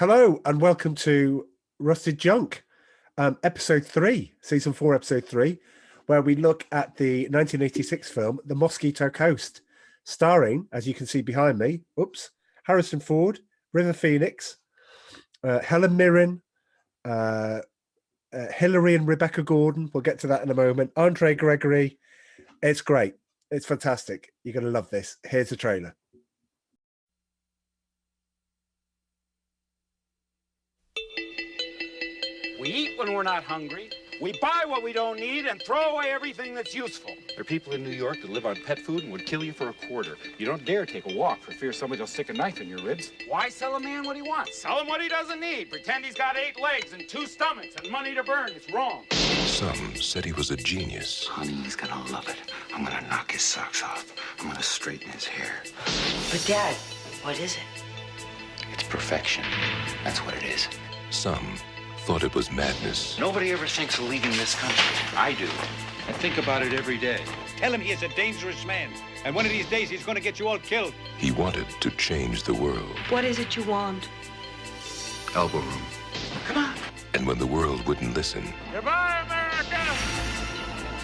Hello and welcome to Rusted Junk, episode 3, season 4, episode 3, where we look at the 1986 film, The Mosquito Coast, starring, as you can see behind me, Harrison Ford, River Phoenix, Helen Mirren, Hillary and Rebecca Gordon. We'll get to that in a moment. Andre Gregory. It's great. It's fantastic. You're going to love this. Here's the trailer. We eat when we're not hungry. We buy what we don't need and throw away everything that's useful. There are people in New York that live on pet food and would kill you for a quarter. You don't dare take a walk for fear somebody will stick a knife in your ribs. Why sell a man what he wants? Sell him what he doesn't need. Pretend he's got 8 legs and 2 stomachs and money to burn. It's wrong. Some said he was a genius. Honey, he's gonna love it. I'm gonna knock his socks off. I'm gonna straighten his hair. But Dad, what is it? It's perfection. That's what it is. Some thought it was madness. Nobody ever thinks of leaving this country. I do. I think about it every day. Tell him he is a dangerous man, and one of these days he's going to get you all killed. He wanted to change the world. What is it you want? Elbow room. Come on. And when the world wouldn't listen, Goodbye, America.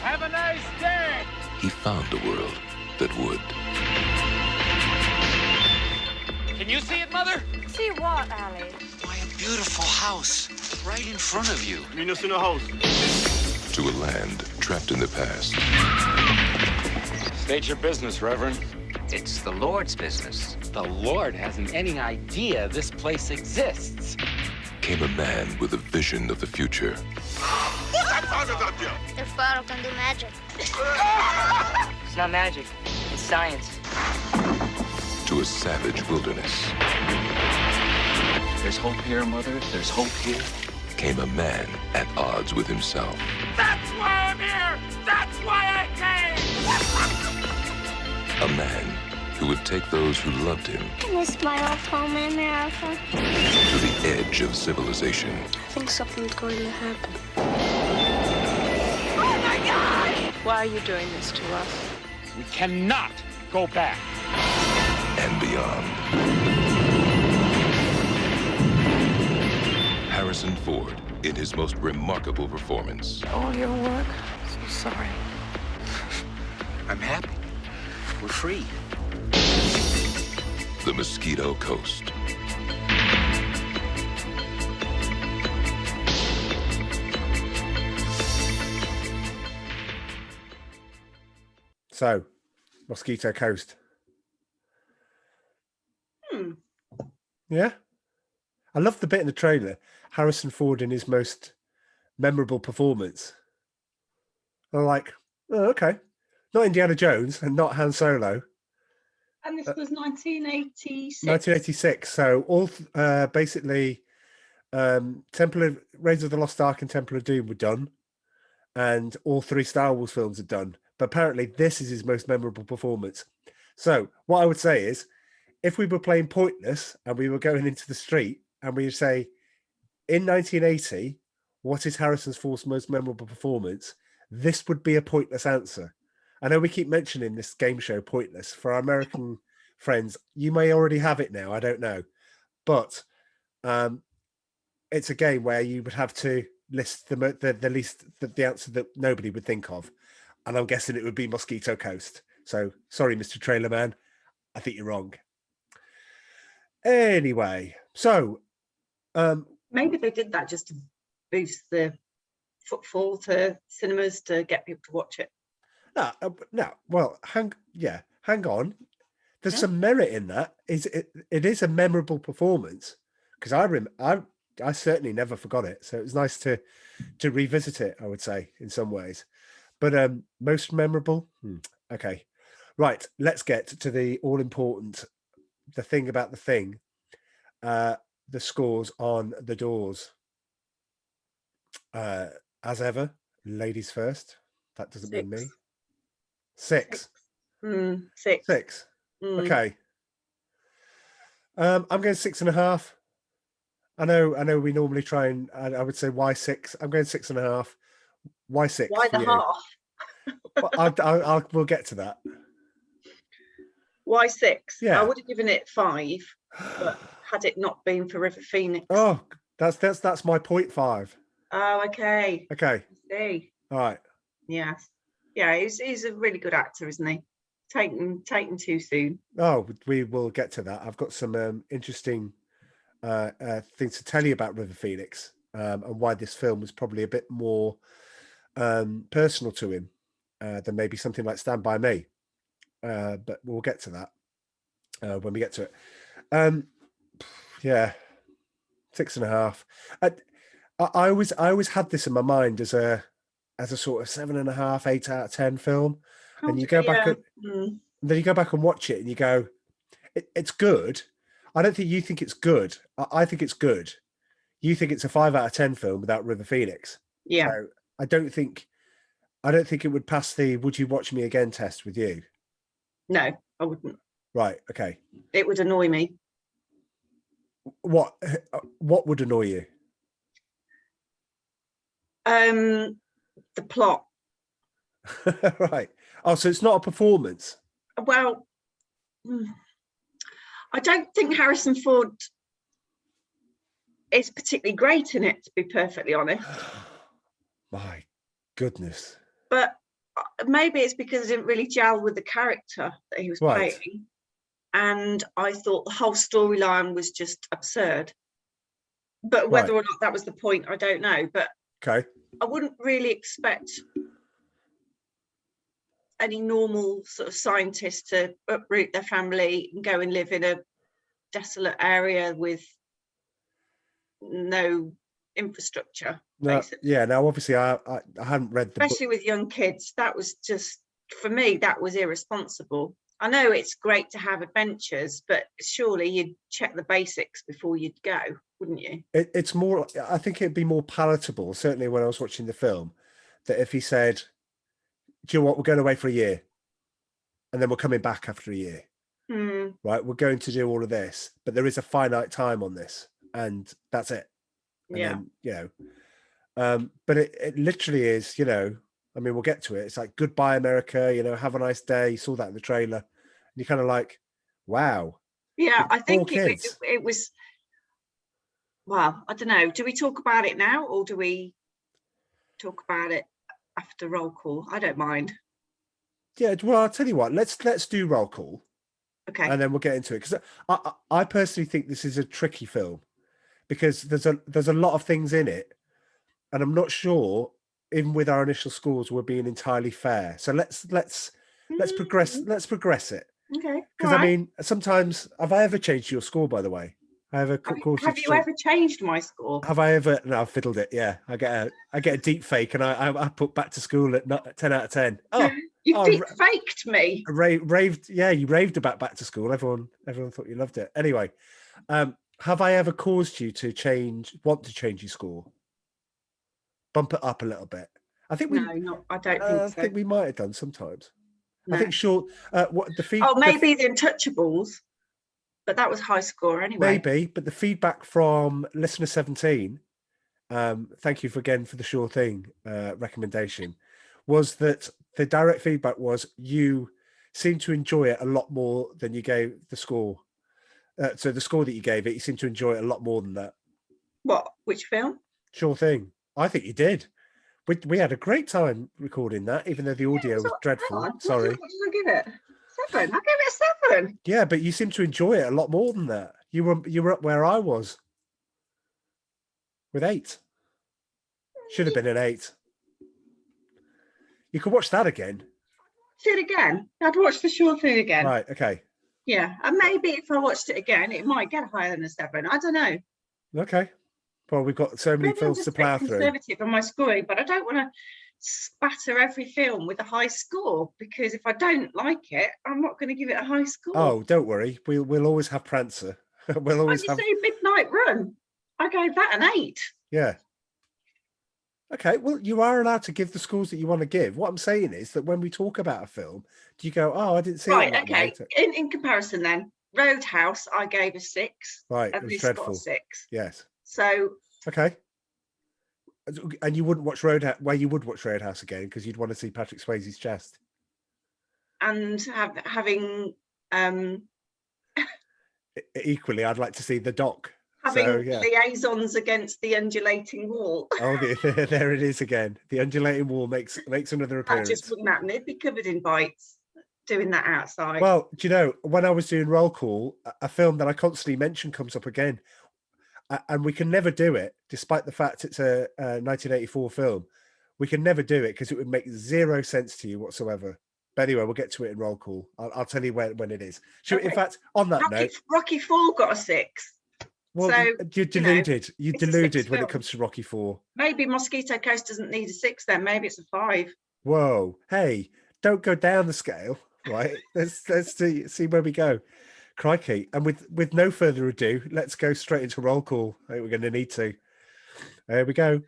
Have a nice day. he found a world that would. Can you see it, Mother? See what, Ali? Why, a beautiful house right in front of you. To a land trapped in the past. State your business, Reverend. It's the Lord's business. The Lord hasn't any idea this place exists. Came a man with a vision of the future. Your father can do magic. It's not magic. It's science. To a savage wilderness. There's hope here, Mother. There's hope here. Came a man at odds with himself. That's why I'm here. That's why I came. A man who would take those who loved him Can this my old home in America? to the edge of civilization. I think something's going to happen. Why are you doing this to us? We cannot go back. And beyond. Harrison Ford in his most remarkable performance. All your work? So sorry. I'm happy. We're free. The Mosquito Coast. So, Mosquito Coast. Yeah? I love the bit in the trailer. Harrison Ford in his most memorable performance. I'm like, oh, okay. Not Indiana Jones and not Han Solo. And this was 1986. 1986. So all basically Temple of Raiders of the Lost Ark and Temple of Doom were done. And all 3 Star Wars films are done. But apparently this is his most memorable performance. So what I would say is, if we were playing Pointless and we were going into the street and we would say, in 1980, what is Harrison Ford's most memorable performance? This would be a pointless answer. I know we keep mentioning this game show, Pointless. For our American friends, you may already have it now. I don't know. But it's a game where you would have to list the answer that nobody would think of. And I'm guessing it would be Mosquito Coast. So sorry, Mr. Trailer Man. I think you're wrong. Anyway, so Maybe they did that just to boost the footfall to cinemas to get people to watch it. No. Well, hang on. There's some merit in that. It is a memorable performance because I certainly never forgot it. So it was nice to revisit it. I would say in some ways, but most memorable. Okay, right. Let's get to the all important. The thing about the thing. The scores on the doors. As ever, ladies first. That doesn't mean me. 6. 6. 6. Okay. I'm going 6.5. I know we normally try and I would say why 6. I'm going 6.5. Why 6? Why the half? We'll get to that. Why 6? Yeah. I would have given it 5, but had it not been for River Phoenix. Oh, that's my 0.5. Oh, okay. Okay. I see. All right. Yes. Yeah, he's a really good actor, isn't he? Taken too soon. Oh, we will get to that. I've got some interesting things to tell you about River Phoenix and why this film was probably a bit more personal to him than maybe something like Stand By Me. But we'll get to that when we get to it. Yeah, 6.5. I always had this in my mind as a sort of 7.5, 8 out of 10 film. And you go back and then you go back and watch it and you go, it's good. I don't think you think it's good. I think it's good. You think it's a 5 out of 10 film without River Phoenix. Yeah. So I don't think it would pass the would you watch me again test with you. No, I wouldn't. Right. Okay. It would annoy me. What would annoy you? The plot. Right. Oh, so it's not a performance. Well, I don't think Harrison Ford is particularly great in it, to be perfectly honest. My goodness. But maybe it's because I didn't really gel with the character that he was playing. And I thought the whole storyline was just absurd. But whether or not that was the point, I don't know. But okay, I wouldn't really expect any normal sort of scientist to uproot their family and go and live in a desolate area with no infrastructure. No, yeah. Now, obviously, I hadn't read the especially with young kids. That was just, for me, that was irresponsible. I know it's great to have adventures, but surely you'd check the basics before you'd go, wouldn't you? It's more. I think it'd be more palatable. Certainly, when I was watching the film, that if he said, "Do you know what? We're going away for a year, and then we're coming back after a year." Right, we're going to do all of this, but there is a finite time on this, and that's it. And then, but it literally is, I mean, we'll get to it. It's like goodbye, America, have a nice day. You saw that in the trailer. And you're kind of like, wow. Yeah, I think it was, well, I don't know. Do we talk about it now or do we talk about it after roll call? I don't mind. Yeah, well, I'll tell you what, let's do roll call. Okay. And then we'll get into it. Because I personally think this is a tricky film because there's a lot of things in it. And I'm not sure, even with our initial scores, we're being entirely fair. So let's progress. Let's progress it. Okay. Because I mean, sometimes have I ever changed your score? By the way, have you ever changed my score? Have I ever? No, I've fiddled it. Yeah, I get a deep fake, and I put back to school at 10 out of 10. Oh, you deep faked me. Raved. Yeah, you raved about back to school. Everyone thought you loved it. Anyway, have I ever caused you to want to change your score? Bump it up a little bit. I think I don't think so. I think we might have done sometimes. No. I think what the maybe the Untouchables, but that was high score anyway. Maybe, but the feedback from listener 17, thank you again for the sure thing recommendation, was that the direct feedback was you seemed to enjoy it a lot more than you gave the score. So the score that you gave it, you seemed to enjoy it a lot more than that. What? Which film? Sure thing. I think you did. We had a great time recording that, even though the audio was dreadful. Sorry. What did I give it? 7. I gave it a 7. Yeah, but you seem to enjoy it a lot more than that. You were up where I was with 8. Should have been an 8. You could watch that again. See it again? I'd watch the Sure Thing again. Right. Okay. Yeah, and maybe if I watched it again, it might get higher than a 7. I don't know. Okay. Well, we've got so many films to plow through. Conservative on my scoring, but I don't want to spatter every film with a high score because if I don't like it, I'm not going to give it a high score. Oh, don't worry. We'll always have Prancer. We'll always have. Say Midnight Run. I gave that an 8. Yeah. Okay. Well, you are allowed to give the scores that you want to give. What I'm saying is that when we talk about a film, do you go, "Oh, I didn't see it." Right. Okay. In comparison, then, Roadhouse, I gave a 6. Right. And it was this dreadful. got a 6. Yes. So. Okay. And you wouldn't watch Roadhouse? Well, you would watch Roadhouse again because you'd want to see Patrick Swayze's chest. And having equally, I'd like to see the dock. Having So, yeah. liaisons against the undulating wall. Oh, there it is again. The undulating wall makes another That appearance. just wouldn't happen. It'd be covered in bites doing that outside. Well, do you know, when I was doing roll call, a film that I constantly mention comes up again. And we can never do it, despite the fact it's a 1984 film. We can never do it because it would make zero sense to you whatsoever. But anyway, we'll get to it in roll call. I'll tell you when it is. Okay. In fact, on that note, Rocky 4 got a 6. well, So, you're deluded. You're it's a deluded 6 when it film. comes to Rocky 4. Maybe Mosquito Coast doesn't need a 6 then. Maybe it's a 5. Whoa, hey, don't go down the scale, right? let's see where we go. Crikey. And with no further ado, let's go straight into roll call. I think we're going to need to. There we go.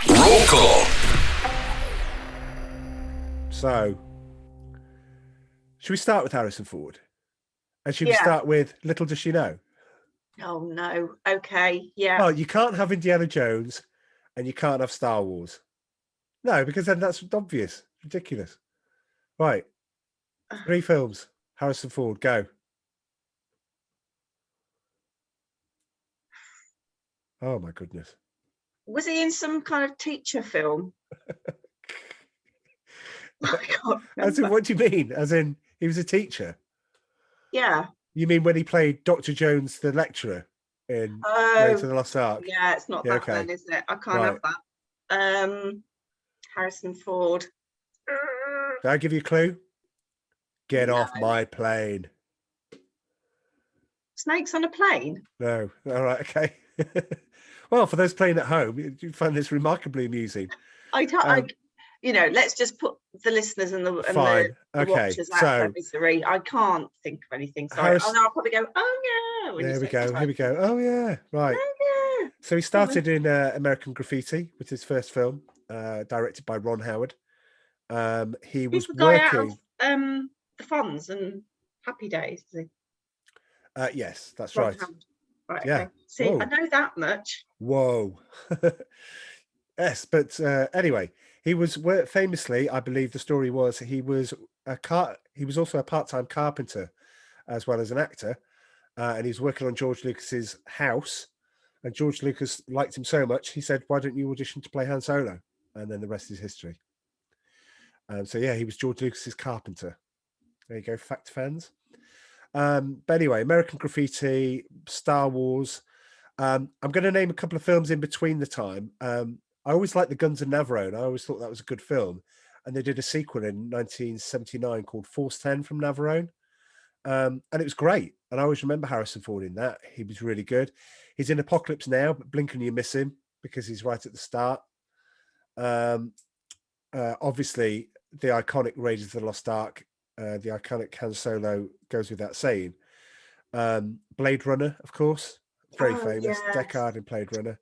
Roll call. So, should we start with Harrison Ford? And should we start with Little Does She Know? Oh, no. Okay, yeah. Well, you can't have Indiana Jones and you can't have Star Wars. No, because then that's obvious. Ridiculous. Right. 3 films. Harrison Ford, go. Oh, my goodness. Was he in some kind of teacher film? As in, what do you mean? As in, he was a teacher? Yeah. You mean when he played Dr. Jones, the lecturer in Raiders of the Lost Ark? Yeah, it's not that then, is it? I can't have that. Harrison Ford. Did I give you a clue? Get off my plane. Snakes on a plane? No. All right, okay. Well, for those playing at home, you find this remarkably amusing. Let's just put the listeners and the watchers out of their misery. I can't think of anything. Sorry. I'll probably go, oh yeah. There we go. Here we go. Oh yeah. Right. Oh, yeah. So he started in American Graffiti, with his first film, directed by Ron Howard. He was the guy working. Out of, the Fonz and Happy Days, is he? Yes, that's Ron right. Howard. Right. Yeah. Okay. See, I know that much. Whoa. Yes, but anyway, he was famously, I believe the story was, he was also a part-time carpenter as well as an actor, and he was working on George Lucas's house, and George Lucas liked him so much he said, "Why don't you audition to play Han Solo?" And then the rest is history. So yeah, he was George Lucas's carpenter. There you go, fact fans. But anyway, American Graffiti, Star Wars. I'm going to name a couple of films in between the time. I always liked The Guns of Navarone. I always thought that was a good film. And they did a sequel in 1979 called Force 10 from Navarone. And it was great. And I always remember Harrison Ford in that. He was really good. He's in Apocalypse Now, but blink and you miss him because he's right at the start. Obviously, the iconic Raiders of the Lost Ark, the iconic Han Solo goes without saying. Blade Runner, of course. Very famous. Yes. Deckard in Blade Runner.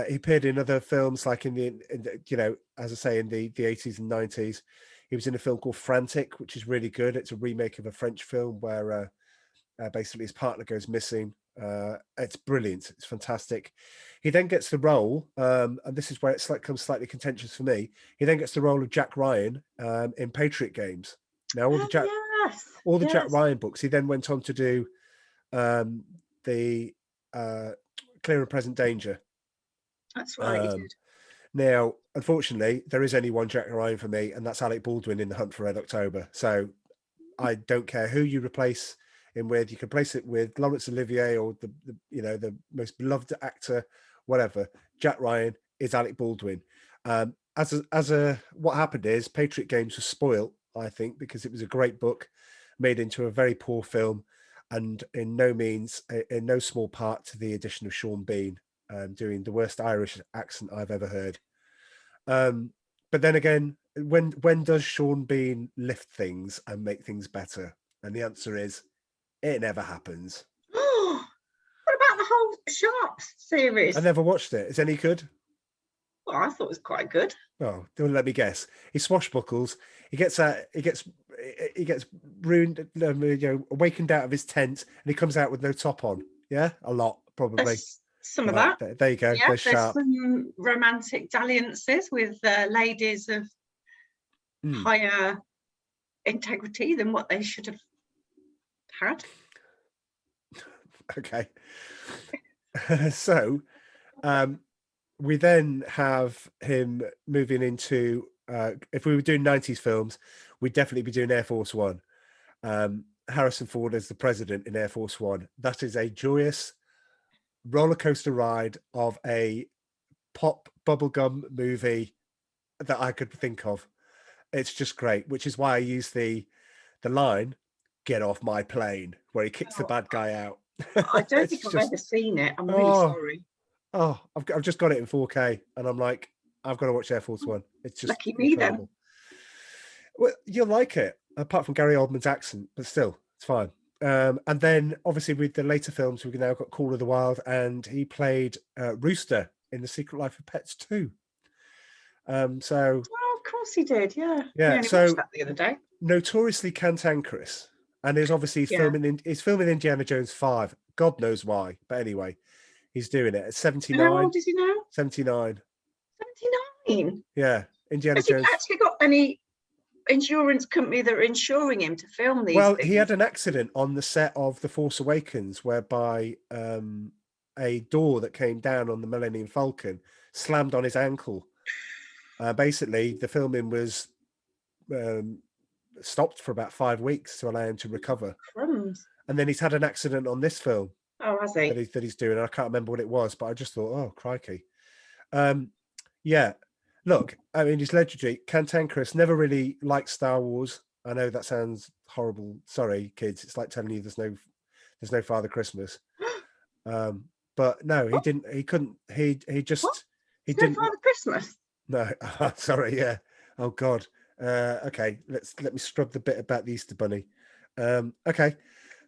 He appeared in other films like in the as I say, in the 80s and 90s. He was in a film called Frantic, which is really good. It's a remake of a French film where basically his partner goes missing. It's brilliant. It's fantastic. He then gets the role, and this is where it becomes slightly contentious for me. He then gets the role of Jack Ryan in Patriot Games. Now, all the Jack Ryan books. He then went on to do the Clear and Present Danger. That's right. Now, unfortunately, there is only one Jack Ryan for me, and that's Alec Baldwin in The Hunt for Red October. So I don't care who you replace him with. You can replace it with Laurence Olivier or the most beloved actor, whatever. Jack Ryan is Alec Baldwin. What happened is Patriot Games was spoilt, I think, because it was a great book made into a very poor film, and in no small part to the addition of Sean Bean doing the worst Irish accent I've ever heard. But then again, when does Sean Bean lift things and make things better? And the answer is, it never happens. What about the whole Sharps series? I never watched it. Is any good? Well, I thought it was quite good. Oh, don't let me guess. He swashbuckles. He gets ruined, awakened out of his tent, and he comes out with no top on. Yeah, a lot probably. There's some of that. There you go. Yeah, there's Sharp. some romantic dalliances with ladies of higher integrity than what they should have had. Okay. So we then have him moving into, if we were doing 90s films, we'd definitely be doing Air Force One. Harrison Ford as the president in Air Force One. That is a joyous roller coaster ride of a pop bubblegum movie that I could think of. It's just great, which is why I use the line, "Get off my plane," where he kicks the bad guy out. I don't It's think I've just, ever seen it. I'm really sorry. oh, I've just got it in 4K, and I'm like, I've got to watch Air Force One. It's just Lucky me then. incredible. Well, you'll like it, apart from Gary Oldman's accent, but still, it's fine. And then, obviously, with the later films, we've now got Call of the Wild, and he played Rooster in The Secret Life of Pets 2. So, Oh, of course he did. Yeah. yeah. We only So watched that the other day. notoriously cantankerous, and is obviously Yeah. he's filming Indiana Jones 5. God knows why, but anyway, he's doing it at And 79. how old is he now? 79. 79. Yeah, Indiana Has he Jones. actually got any insurance company that are insuring him to film these Well, things? he had an accident on the set of The Force Awakens, whereby a door that came down on the Millennium Falcon slammed on his ankle. Basically, the filming was stopped for about 5 weeks to allow him to recover. Crumbs. And then he's had an accident on this film Oh, has he? that he's doing. I can't remember what it was, but I just thought, oh, crikey. Yeah. Look, I mean, he's legendary. Cantankerous, never really liked Star Wars. I know that sounds horrible. Sorry, kids. It's like telling you there's no Father Christmas. But no, he didn't. He couldn't. He just. What? He There's didn't. no Father Christmas. No, sorry. Yeah. Oh God. Okay. Let me scrub the bit about the Easter Bunny. Okay.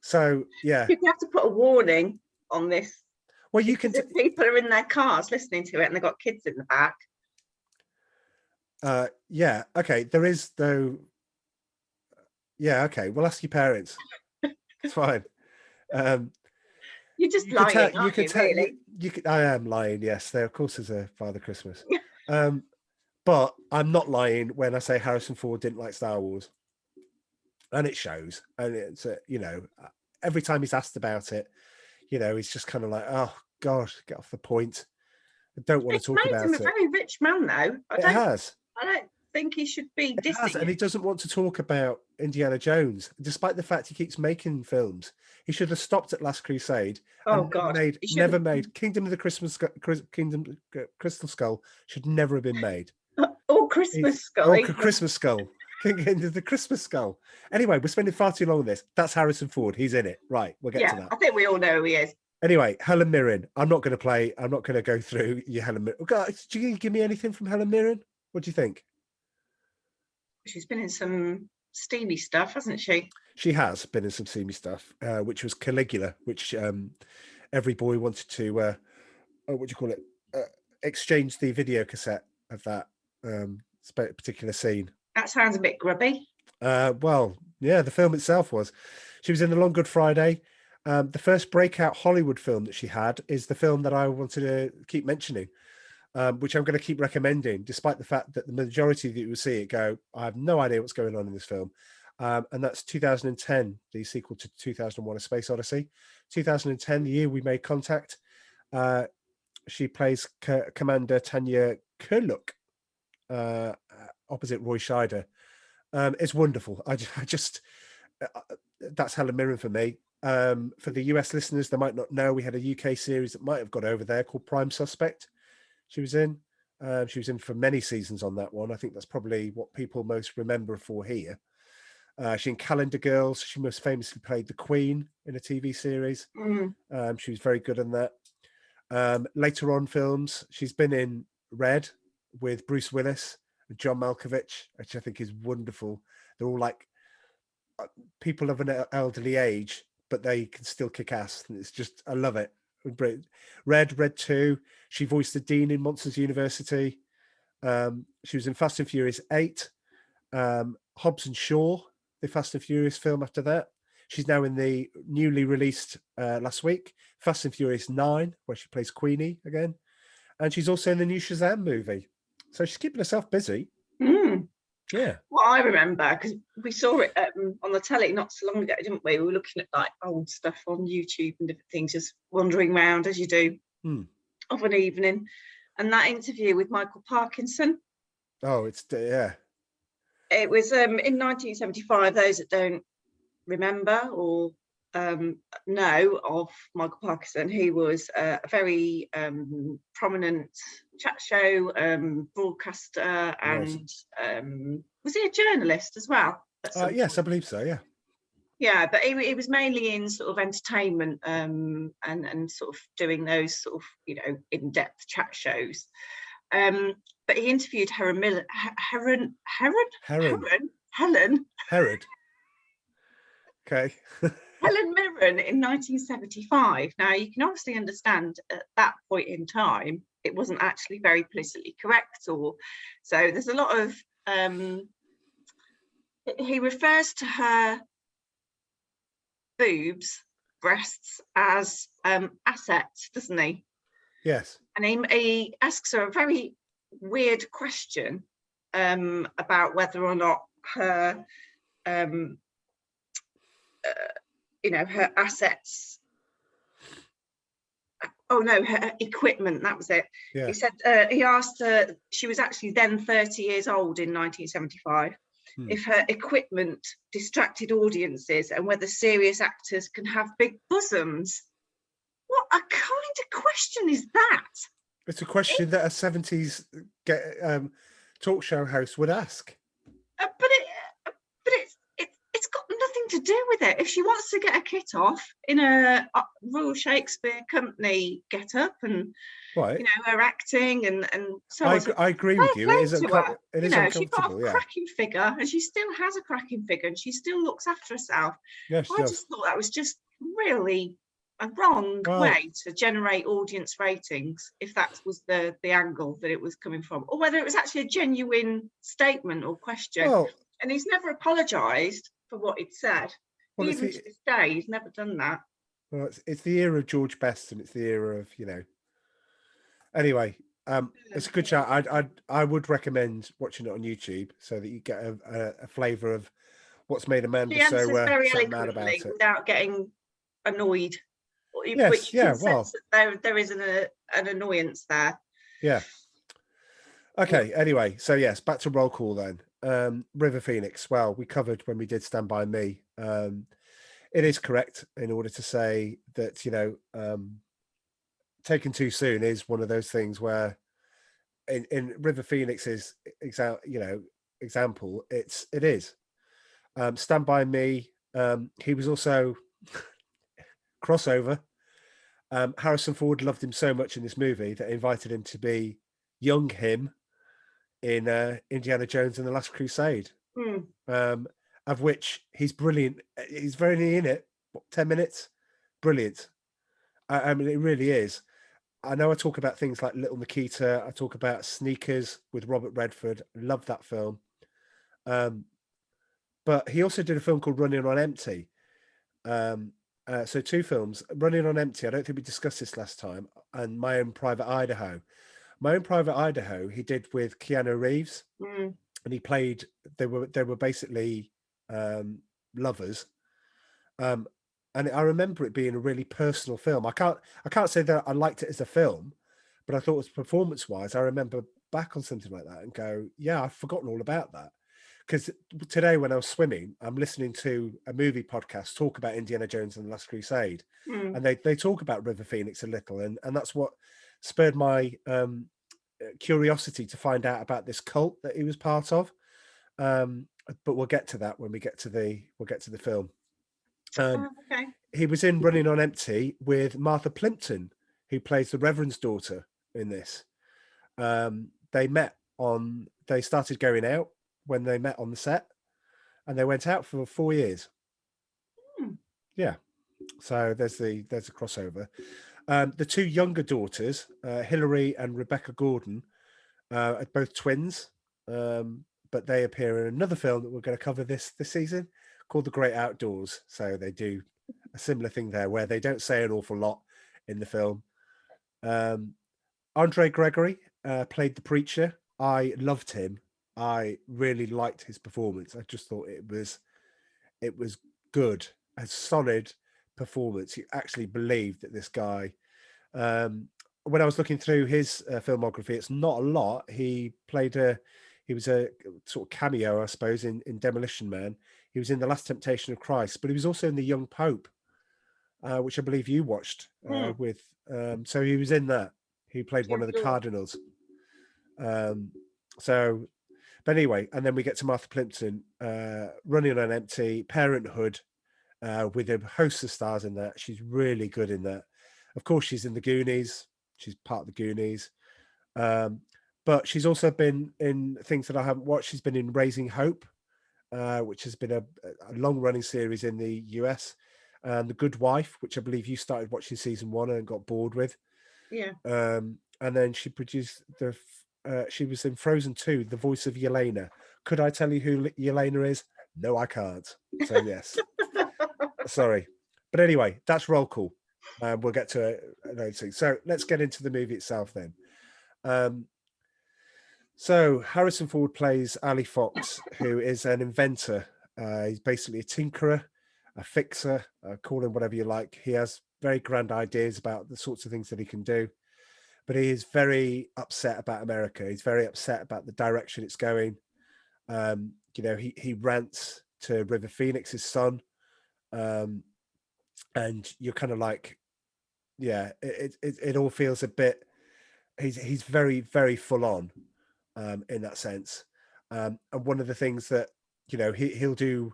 So yeah. You have to put a warning on this. Well, you can. If people are in their cars listening to it and they've got kids in the back. Yeah. Okay. There is though. Yeah. Okay. We'll ask your parents. It's fine. You're just lying, aren't you, really? I am lying. Yes. There, of course, is a Father Christmas. But I'm not lying when I say Harrison Ford didn't like Star Wars, and it shows. And it's every time he's asked about it, he's just kind of like, oh God, get off the point. I don't want to talk about it. He's a very rich man, though. I don't think he should be dissing. And he doesn't want to talk about Indiana Jones, despite the fact he keeps making films. He should have stopped at Last Crusade. Oh God! Never made Kingdom of the Crystal Skull should never have been made. Oh, Christmas Skull. Oh, Christmas Skull. King of the Christmas Skull. Anyway, we're spending far too long on this. That's Harrison Ford. He's in it. Right, we'll get to that. I think we all know who he is. Anyway, Helen Mirren. I'm not going to go through your Helen Mirren. Do you give me anything from Helen Mirren? What do you think? She's been in some steamy stuff, hasn't she? She has been in some steamy stuff, which was Caligula, which every boy wanted to, what do you call it? Exchange the video cassette of that particular scene. That sounds a bit grubby. Well, yeah, the film itself was. She was in The Long Good Friday. The first breakout Hollywood film that she had is the film that I wanted to keep mentioning, which I'm going to keep recommending, despite the fact that the majority that you will see it go, I have no idea what's going on in this film. And that's 2010, the sequel to 2001: A Space Odyssey. 2010, the year we made contact. She plays Commander Tanya Kurluk, opposite Roy Scheider. It's wonderful. I just that's Helen Mirren for me. For the US listeners, they might not know, we had a UK series that might have got over there called Prime Suspect. She was in for many seasons on that one. I think that's probably what people most remember for here. She in Calendar Girls. She most famously played the Queen in a TV series. She was very good in that. Later on films, she's been in Red with Bruce Willis and John Malkovich, which I think is wonderful. They're all like people of an elderly age, but they can still kick ass. And it's just, I love it. Red 2. She voiced the Dean in Monsters University. She was in Fast and Furious 8. Hobbs and Shaw, the Fast and Furious film after that. She's now in the newly released last week, Fast and Furious 9, where she plays Queenie again. And she's also in the new Shazam movie. So she's keeping herself busy. Yeah. What I remember, because we saw it on the telly not so long ago, didn't we? We were looking at like old stuff on YouTube and different things, just wandering around as you do of an evening. And that interview with Michael Parkinson. Oh, it's yeah. It was in 1975. Those that don't remember or know of Michael Parkinson, he was a very prominent chat show broadcaster, and was he a journalist as well? Yes, I believe so. Yeah. Yeah, but he was mainly in sort of entertainment and sort of doing those sort of, you know, in-depth chat shows. But he interviewed Helen. Okay. Helen Mirren in 1975. Now, you can obviously understand at that point in time, it wasn't actually very politically correct, or so there's a lot of he refers to her boobs, breasts, as assets, doesn't he? Yes. And he asks her a very weird question about whether or not her you know, her assets, oh no, her equipment, that was it. Yeah. He said he asked her, she was actually then 30 years old in 1975, if her equipment distracted audiences and whether serious actors can have big bosoms. What a kind of question is that? It's a question that a 70s talk show host would ask. But it's got nothing to do with it. If she wants to get a kit off in a Royal Shakespeare Company get up and you know, her acting and so on. I agree with you. It is uncomfortable. She's got a cracking figure, and she still has a cracking figure, and she still looks after herself. Yeah, I just thought that was just really a wrong way to generate audience ratings, if that was the angle that it was coming from, or whether it was actually a genuine statement or question. And he's never apologised for what he'd said. Even to this day, he's never done that. Well, it's the era of George Best, and it's the era of, you know. Anyway, it's a good chat. I would recommend watching it on YouTube so that you get a flavour of what's made Amanda so mad about it without getting annoyed. Yes, yeah, well, there is an annoyance there. Yeah. Okay. Anyway, so yes, back to roll call then. River Phoenix. Well, we covered when we did Stand By Me. It is correct in order to say that, you know, Taken Too Soon is one of those things where in River Phoenix's example, it is. Stand By Me. He was also crossover. Harrison Ford loved him so much in this movie that he invited him to be young him in Indiana Jones and the Last Crusade, of which he's brilliant. He's very in it. 10 minutes, brilliant. I mean, it really is. I know I talk about things like Little Nikita. I talk about Sneakers with Robert Redford. Love that film. But he also did a film called Running on Empty. So two films, Running on Empty. I don't think we discussed this last time. And My Own Private Idaho. My Own Private Idaho, he did with Keanu Reeves, and he played. They were basically lovers, and I remember it being a really personal film. I can't say that I liked it as a film, but I thought it was performance-wise. I remember back on something like that and go, yeah, I've forgotten all about that. Because today when I was swimming, I'm listening to a movie podcast talk about Indiana Jones and the Last Crusade, and they talk about River Phoenix a little, and that's what spurred my curiosity to find out about this cult that he was part of. But we'll get to that when we get to the film. Okay. He was in Running on Empty with Martha Plimpton, who plays the Reverend's daughter in this. They started going out when they met on the set, and they went out for 4 years. Yeah. So there's a crossover. The two younger daughters, Hilary and Rebecca Gordon, are both twins, but they appear in another film that we're going to cover this season called The Great Outdoors. So they do a similar thing there where they don't say an awful lot in the film. Andre Gregory played the preacher. I loved him I really liked his performance. I just thought it was good, a solid performance. You actually believed that this guy. When I was looking through his filmography, it's not a lot. He was a sort of cameo, I suppose, in Demolition Man. He was in The Last Temptation of Christ, but he was also in The Young Pope, which I believe you watched with. So he was in that. He played one of the cardinals. But anyway, and then we get to Martha Plimpton, Running on Empty, Parenthood, with a host of stars in that. She's really good in that. Of course, she's in the Goonies. She's part of the Goonies. But she's also been in things that I haven't watched. She's been in Raising Hope, which has been a long-running series in the US. The Good Wife, which I believe you started watching season 1 and got bored with. Yeah. And then she produced she was in Frozen 2, the voice of Yelena. Could I tell you who Yelena is? No, I can't. So yes. Sorry. But anyway, that's roll call. We'll get to another thing. So let's get into the movie itself then. So Harrison Ford plays Ali Fox, who is an inventor. He's basically a tinkerer, a fixer, call him whatever you like. He has very grand ideas about the sorts of things that he can do. But he is very upset about America. He's very upset about the direction it's going. He rants to River Phoenix, his son. And you're kind of like, yeah, it all feels a bit. He's very, very full on in that sense. And one of the things that he'll do.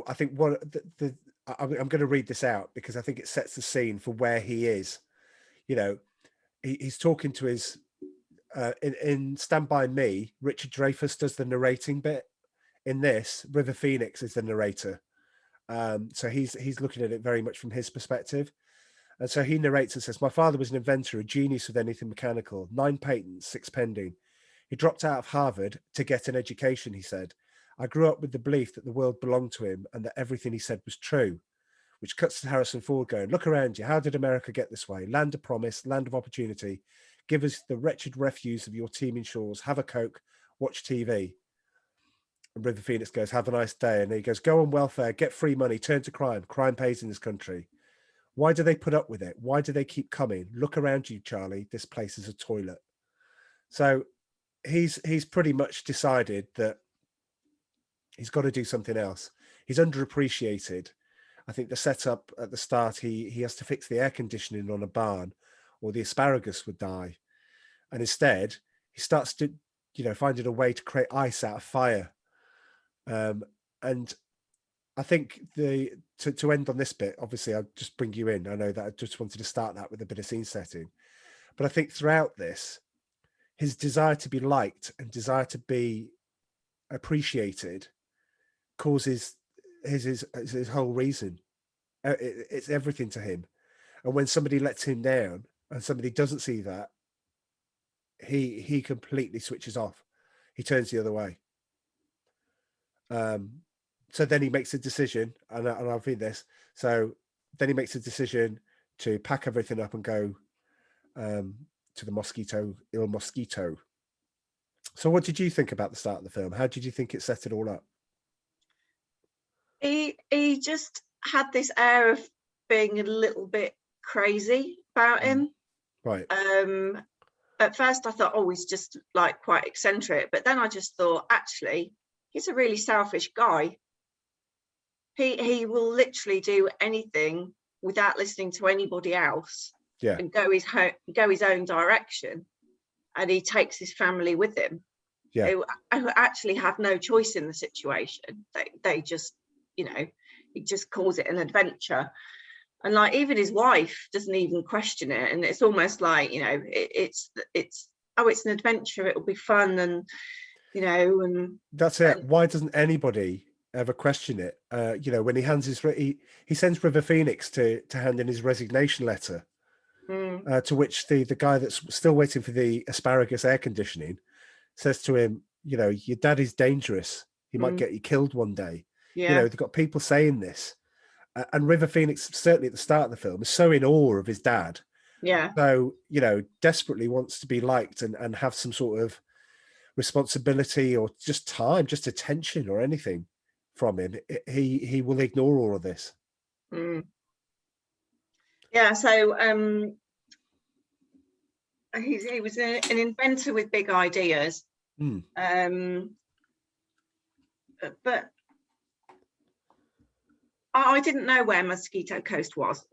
I think I'm going to read this out because I think it sets the scene for where he is. He's talking to his in Stand By Me. Richard Dreyfuss does the narrating bit. In this, River Phoenix is the narrator. So he's looking at it very much from his perspective. And so he narrates and says, "My father was an inventor, a genius with anything mechanical, 9 patents, 6 pending. He dropped out of Harvard to get an education," he said. "I grew up with the belief that the world belonged to him and that everything he said was true," which cuts to Harrison Ford going, "Look around you. How did America get this way? Land of promise, land of opportunity. Give us the wretched refuse of your teeming shores. Have a Coke, watch TV." And River Phoenix goes, "Have a nice day." And he goes, "Go on welfare, get free money, turn to crime. Crime pays in this country. Why do they put up with it? Why do they keep coming? Look around you, Charlie. This place is a toilet." So he's pretty much decided that he's got to do something else. He's underappreciated. I think the setup at the start, he has to fix the air conditioning on a barn or the asparagus would die. And instead, he starts to, finding a way to create ice out of fire. And I think to end on this bit, obviously, I'll just bring you in. I know that I just wanted to start that with a bit of scene setting. But I think throughout this, his desire to be liked and desire to be appreciated causes his whole reason. It's everything to him. And when somebody lets him down and somebody doesn't see that, he completely switches off. He turns the other way. So then he makes a decision, and I'll read this. So then he makes a decision to pack everything up and go to the Mosquito. So what did you think about the start of the film? How did you think it set it all up? He just had this air of being a little bit crazy about him. Right. At first I thought, oh, he's just like quite eccentric, but then I just thought, actually, he's a really selfish guy. He will literally do anything without listening to anybody else. Yeah. And go his own direction, and he takes his family with him. Yeah. Who actually have no choice in the situation. They just, he just calls it an adventure. And like even his wife doesn't even question it, and it's almost like it's an adventure. It'll be fun, and and that's it. Why doesn't anybody ever question it? When he hands he sends River Phoenix to hand in his resignation letter, to which the guy that's still waiting for the asparagus air conditioning says to him, your dad is dangerous. He might get you killed one day. Yeah. They've got people saying this. And River Phoenix, certainly at the start of the film, is so in awe of his dad. Yeah. So, desperately wants to be liked and have some sort of responsibility or just time, just attention or anything from him, he will ignore all of this. Yeah, so he was an inventor with big ideas. But I didn't know where Mosquito Coast was,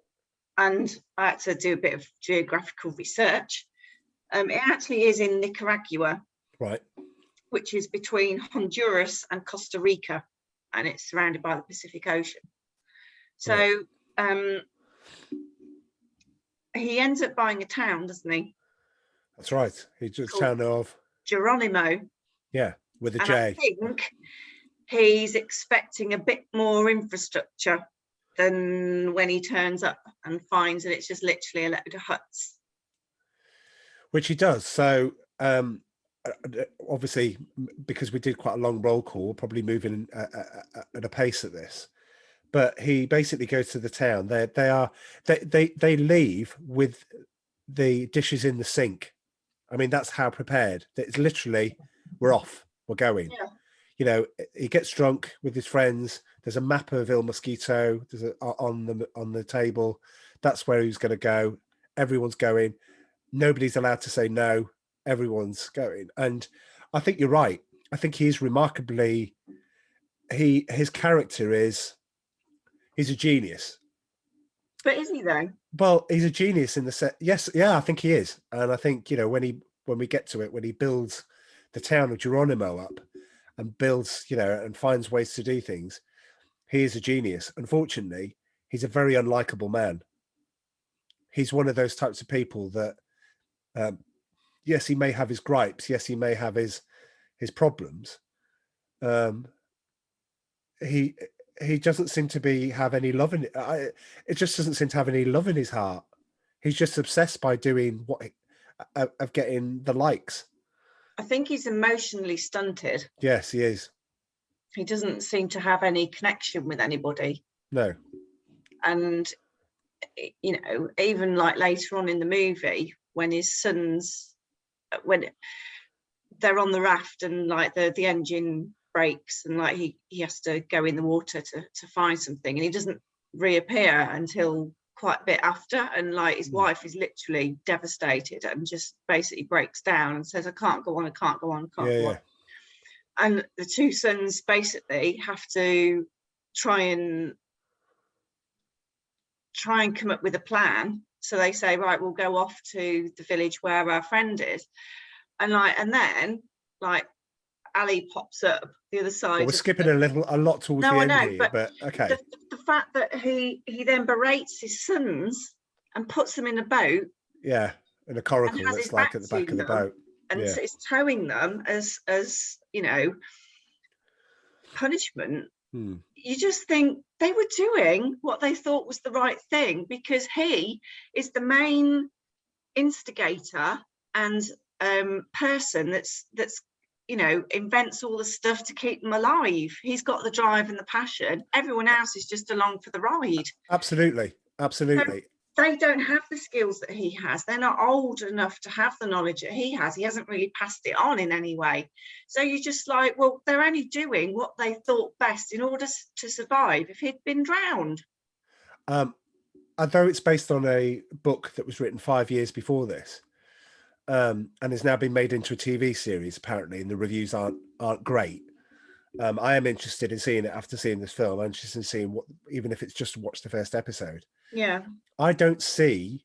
and I had to do a bit of geographical research. It actually is in Nicaragua, right, which is between Honduras and Costa Rica, and it's surrounded by the Pacific Ocean. So he ends up buying a town, doesn't he? That's right. He's just town of Geronimo. Yeah, with a and J. I think he's expecting a bit more infrastructure than when he turns up and finds that it's just literally a load of huts. Which he does. So obviously, because we did quite a long roll call, we're probably moving at a pace at this. But he basically goes to the town. They leave with the dishes in the sink. I mean, that's how prepared. It's literally, we're off, we're going. Yeah. You know, he gets drunk with his friends. There's a map of Il Mosquito. On the table. That's where he's going to go. Everyone's going. Nobody's allowed to say no. Everyone's going. And I think you're right. I think he's remarkably. His character is. He's a genius. But is he though? Well, he's a genius in the set. Yes, yeah, I think he is. And I think, you know, when we get to it, when he builds the town of Geronimo up and builds, you know, and finds ways to do things, he is a genius. Unfortunately, he's a very unlikable man. He's one of those types of people that, yes, he may have his gripes. Yes, he may have his problems. He doesn't seem to have any love in it. It just doesn't seem to have any love in his heart. He's just obsessed by doing of getting the likes. I think he's emotionally stunted. Yes, he is. He doesn't seem to have any connection with anybody. No. And, you know, even like later on in the movie, when his sons, when they're on the raft and like the engine breaks and like he has to go in the water to find something, and he doesn't reappear until quite a bit after, and like his wife is literally devastated and just basically breaks down and says, I can't go on, I can't go on, I can't go on. And the two sons basically have to try and come up with a plan. So they say, right, we'll go off to the village where our friend is, and then Ali pops up the other side. Well, we're skipping a lot towards the end here, but okay. The fact that he then berates his sons and puts them in a boat. Yeah, in a coracle that's like at the back of the boat. And so it's towing them as you know, punishment. You just think they were doing what they thought was the right thing, because he is the main instigator and person that's you know, invents all the stuff to keep them alive. He's got the drive and the passion. Everyone else is just along for the ride. Absolutely. So they don't have the skills that he has. They're not old enough to have the knowledge that he has. He hasn't really passed it on in any way. So you're just like, well, they're only doing what they thought best in order to survive if he'd been drowned. Although it's based on a book that was written 5 years before this, and has now been made into a TV series, apparently, and the reviews aren't great. I am interested in seeing it after seeing this film. I'm interested in seeing what, even if it's just to watch the first episode. Yeah. I don't see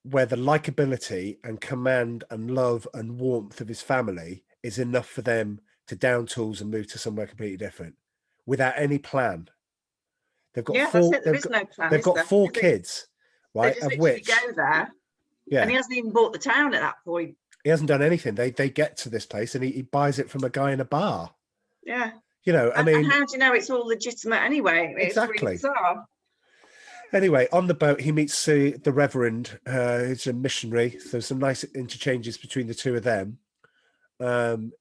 where the likability and command and love and warmth of his family is enough for them to down tools and move to somewhere completely different without any plan. They've got They've got 4 kids, right? Of which go there. Yeah. And he hasn't even bought the town at that point. He hasn't done anything. They get to this place and he buys it from a guy in a bar. Yeah. You know, I mean, and how do you know it's all legitimate anyway? It's exactly. Really bizarre. Anyway, on the boat, he meets the Reverend, who's a missionary. So some nice interchanges between the two of them.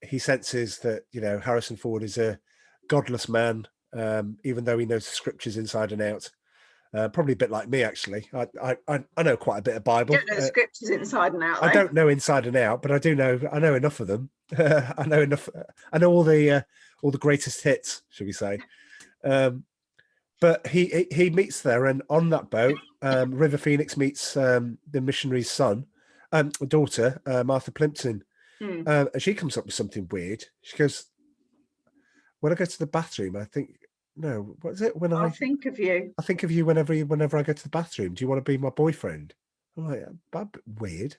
He senses that, you know, Harrison Ford is a godless man, even though he knows the scriptures inside and out. Probably a bit like me, actually. I know quite a bit of Bible. You don't know the scriptures inside and out. I don't know inside and out, but I know enough of them. I know enough. I know all the greatest hits, should we say? But he meets there, and on that boat, River Phoenix meets the missionary's daughter, Martha Plimpton. And she comes up with something weird. She goes, "When I go to the bathroom, I think no, what is it? When I think of you, I think of you whenever I go to the bathroom. Do you want to be my boyfriend?" I'm like, "That's weird."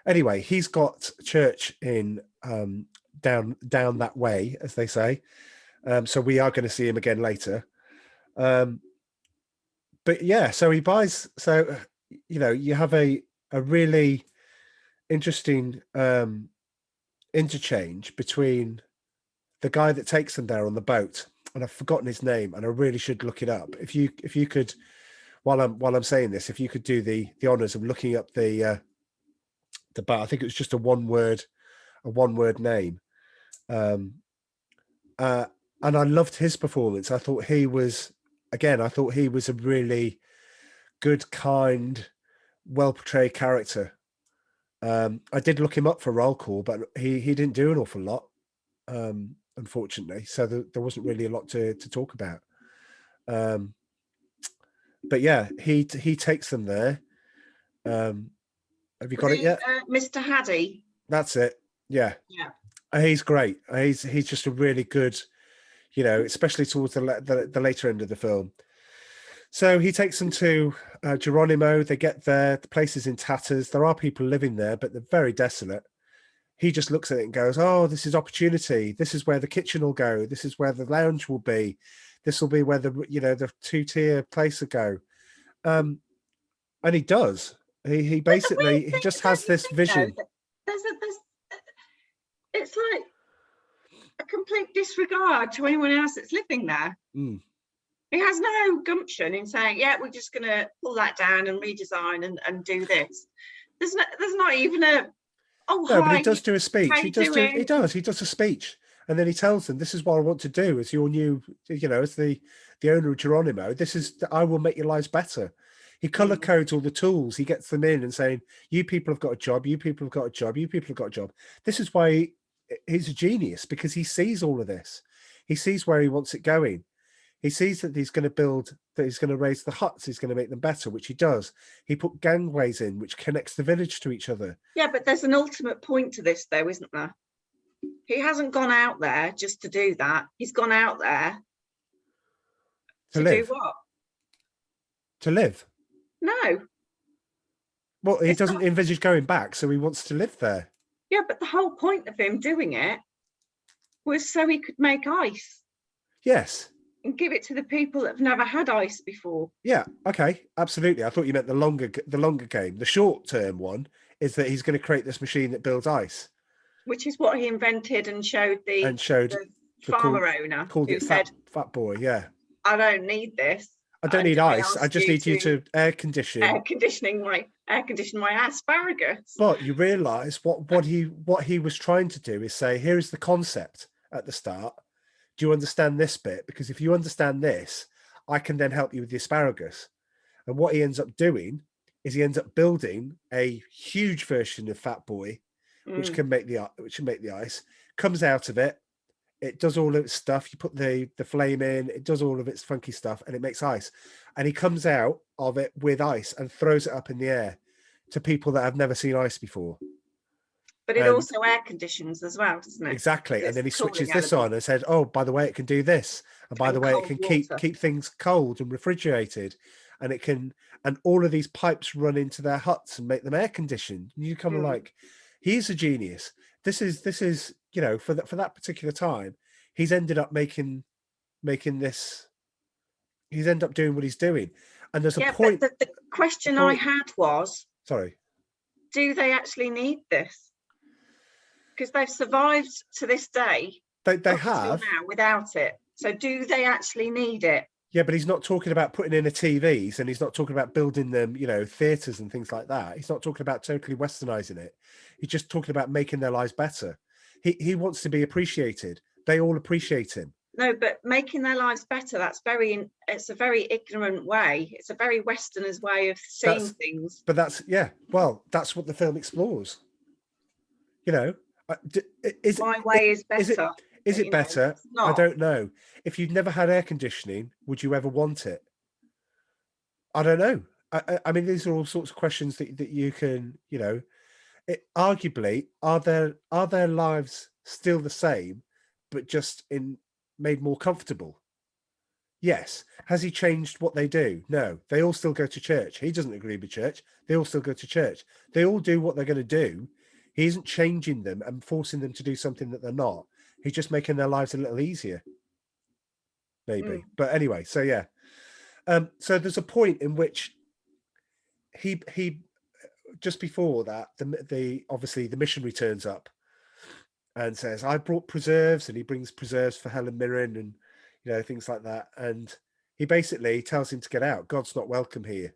Anyway, he's got church in down that way, as they say. So we are going to see him again later. But yeah, so he buys. So you have a really interesting interchange between the guy that takes them there on the boat, and I've forgotten his name, and I really should look it up. If you could, while I'm saying this, if you could do the honors of looking up the boat, I think it was just a one word name. And I loved his performance. I thought he was a really good, kind, well portrayed character. I did look him up for roll call, but he didn't do an awful lot, unfortunately. So there wasn't really a lot to talk about. But yeah, he takes them there. Have you got it yet? Mr. Haddy. That's it. Yeah. Yeah. He's great. He's just a really good, especially towards the later end of the film. So he takes them to Geronimo. They get there. The place is in tatters. There are people living there, but they're very desolate. He just looks at it and goes, "Oh, this is opportunity. This is where the kitchen will go. This is where the lounge will be. This will be where the two-tier place will go." And he does. He basically he just has this vision. It's like a complete disregard to anyone else that's living there. He has no gumption in saying, "Yeah, we're just going to pull that down and redesign and do this." There's not even a no, but he does do a speech. He does a speech, and then he tells them, "This is what I want to do as your new, as the owner of Geronimo. I will make your lives better." He color codes all the tools. He gets them in and saying, "You people have got a job. You people have got a job. You people have got a job." This is why he's a genius, because he sees all of this. He sees where he wants it going. He sees that he's going to raise the huts. He's going to make them better, which he does. He put gangways in, which connects the village to each other. Yeah, but there's an ultimate point to this, though, isn't there? He hasn't gone out there just to do that. He's gone out there to do what? To live. No. Well, he doesn't envisage going back, so he wants to live there. Yeah, but the whole point of him doing it was so he could make ice. Yes. And give it to the people that have never had ice before. Yeah, okay, absolutely. I thought you meant the longer game. The short-term one is that he's going to create this machine that builds ice. Which is what he invented and showed the farmer owner. Called it Fat Boy, yeah. "I don't need this. I don't need ice. I just need you to air condition my asparagus." But you realise what he was trying to do is say, here is the concept at the start. Do you understand this bit? Because if you understand this, I can then help you with the asparagus. And what he ends up doing is he ends up building a huge version of Fat Boy, which can make the ice. Comes out of it. It does all of its stuff. You put the flame in, it does all of its funky stuff, and it makes ice. And he comes out of it with ice and throws it up in the air to people that have never seen ice before. But it also air conditions as well, doesn't it? Exactly. And then he switches this on and said, "Oh, by the way, it can do this. And by the way, it can keep things cold and refrigerated. And it can, and all of these pipes run into their huts and make them air conditioned." And you kind of like, he's a genius. This is, for that particular time, he's ended up making this. He's ended up doing what he's doing. And there's a point. But the question I had was, sorry, do they actually need this? Because they've survived to this day. They have now without it. So do they actually need it? Yeah, but he's not talking about putting in a TVs, and he's not talking about building them, theatres and things like that. He's not talking about totally westernizing it. He's just talking about making their lives better. He wants to be appreciated. They all appreciate him. No, but making their lives better, it's a very ignorant way. It's a very Westerners way of seeing things. But that's, yeah, well, that's what the film explores. You know, My way is better. Is it better? Not. I don't know. If you'd never had air conditioning, would you ever want it? I don't know. I mean, these are all sorts of questions that you can, you know, arguably, are their lives still the same, but just made more comfortable? Yes. Has he changed what they do? No. They all still go to church. He doesn't agree with church. They all still go to church. They all do what they're going to do. He isn't changing them and forcing them to do something that they're not. He's just making their lives a little easier. Maybe. But anyway, so yeah. So there's a point in which he just before that, obviously the missionary turns up and says, I brought preserves, and he brings preserves for Helen Mirren and, you know, things like that. And he basically tells him to get out. God's not welcome here.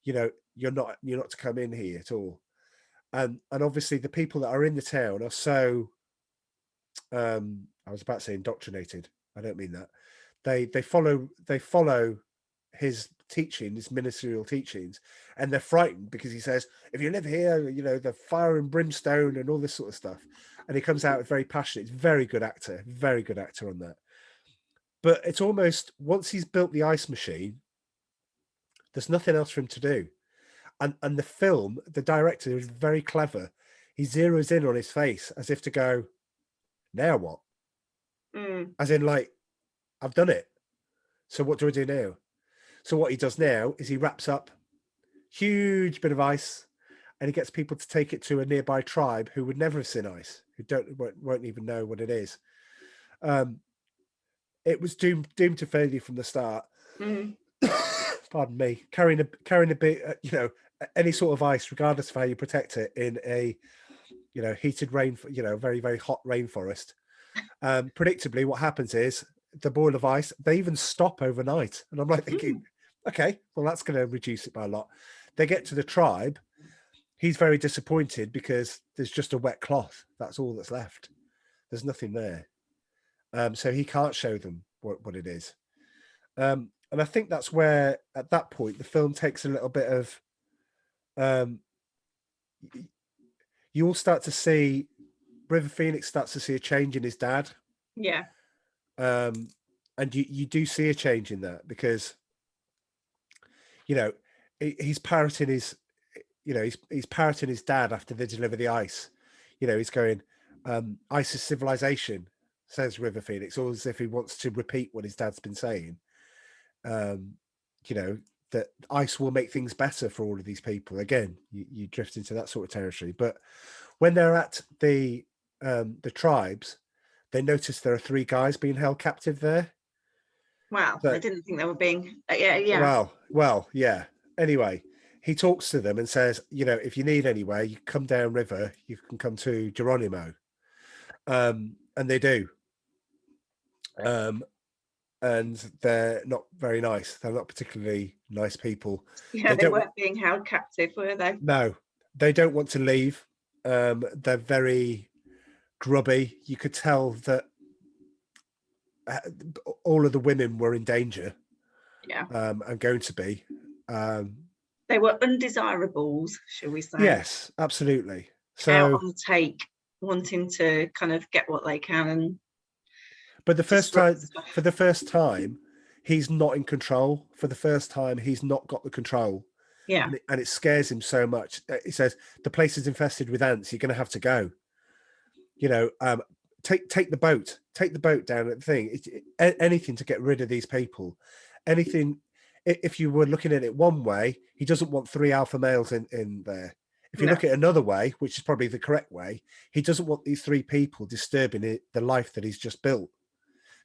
You know, you're not to come in here at all. And obviously the people that are in the town are so, I was about to say indoctrinated. I don't mean that. They follow his teaching, his ministerial teachings, and they're frightened because he says, if you live here, you know, the fire and brimstone and all this sort of stuff. And he comes out very passionate. He's very good actor on that. But it's almost, once he's built the ice machine, there's nothing else for him to do. And the film, the director is very clever. He zeroes in on his face as if to go, now what? As in, like, I've done it. So what do I do now? So what he does now is he wraps up huge bit of ice, and he gets people to take it to a nearby tribe who would never have seen ice, who won't even know what it is. It was doomed to failure from the start. Pardon me. Carrying a bit, you know, any sort of ice, regardless of how you protect it in a, you know, heated rain, you know, very, very hot rainforest. Predictably, what happens is the boil of ice, they even stop overnight. And I'm like thinking, okay, well, that's going to reduce it by a lot. They get to the tribe. He's very disappointed because there's just a wet cloth. That's all that's left. There's nothing there. So he can't show them what it is. And I think that's where, at that point, the film takes a little bit of, you all start to see, River Phoenix starts to see a change in his dad. Yeah. And you do see a change in that because, you know, he's parroting his, you know, he's parroting his dad after they deliver the ice. You know, he's going, ice is civilization, says River Phoenix, or as if he wants to repeat what his dad's been saying. You know, that ice will make things better for all of these people. Again, you drift into that sort of territory. But when they're at the tribes, they notice there are 3 guys being held captive there. Wow, I didn't think they were being. Yeah. Well, yeah. Anyway, he talks to them and says, you know, if you need anywhere, you come down river, you can come to Geronimo. And they do. And they're not very nice. They're not particularly nice people. Yeah, they weren't being held captive, were they? No, they don't want to leave. They're very grubby. You could tell that all of the women were in danger. Yeah. And going to be. They were undesirables, shall we say? Yes, absolutely. So out on the take, wanting to kind of get what they can. But for the first time, he's not in control. For the first time, he's not got the control. Yeah. And it scares him so much. He says, the place is infested with ants. You're going to have to go. You know, take the boat. Take the boat down at the thing. Anything to get rid of these people. Anything. If you were looking at it one way, he doesn't want 3 alpha males in there. If you look at it another way, which is probably the correct way, he doesn't want these 3 people disturbing the life that he's just built.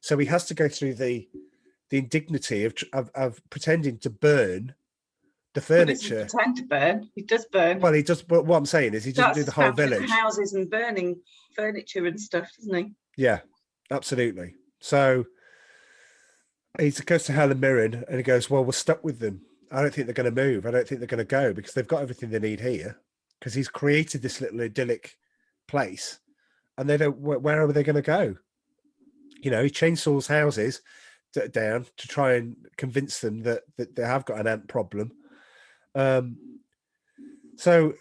So he has to go through the indignity of pretending to burn the furniture. He doesn't pretend to burn. He does burn. Well, he does. But what I'm saying is, he doesn't do the whole village. Houses and burning furniture and stuff, doesn't he? Yeah, absolutely. So he goes to Helen Mirren and he goes, "Well, we're stuck with them. I don't think they're going to move. I don't think they're going to go because they've got everything they need here. Because he's created this little idyllic place, and they don't. Where are they going to go? He chainsaws houses down to try and convince them that they have got an ant problem. So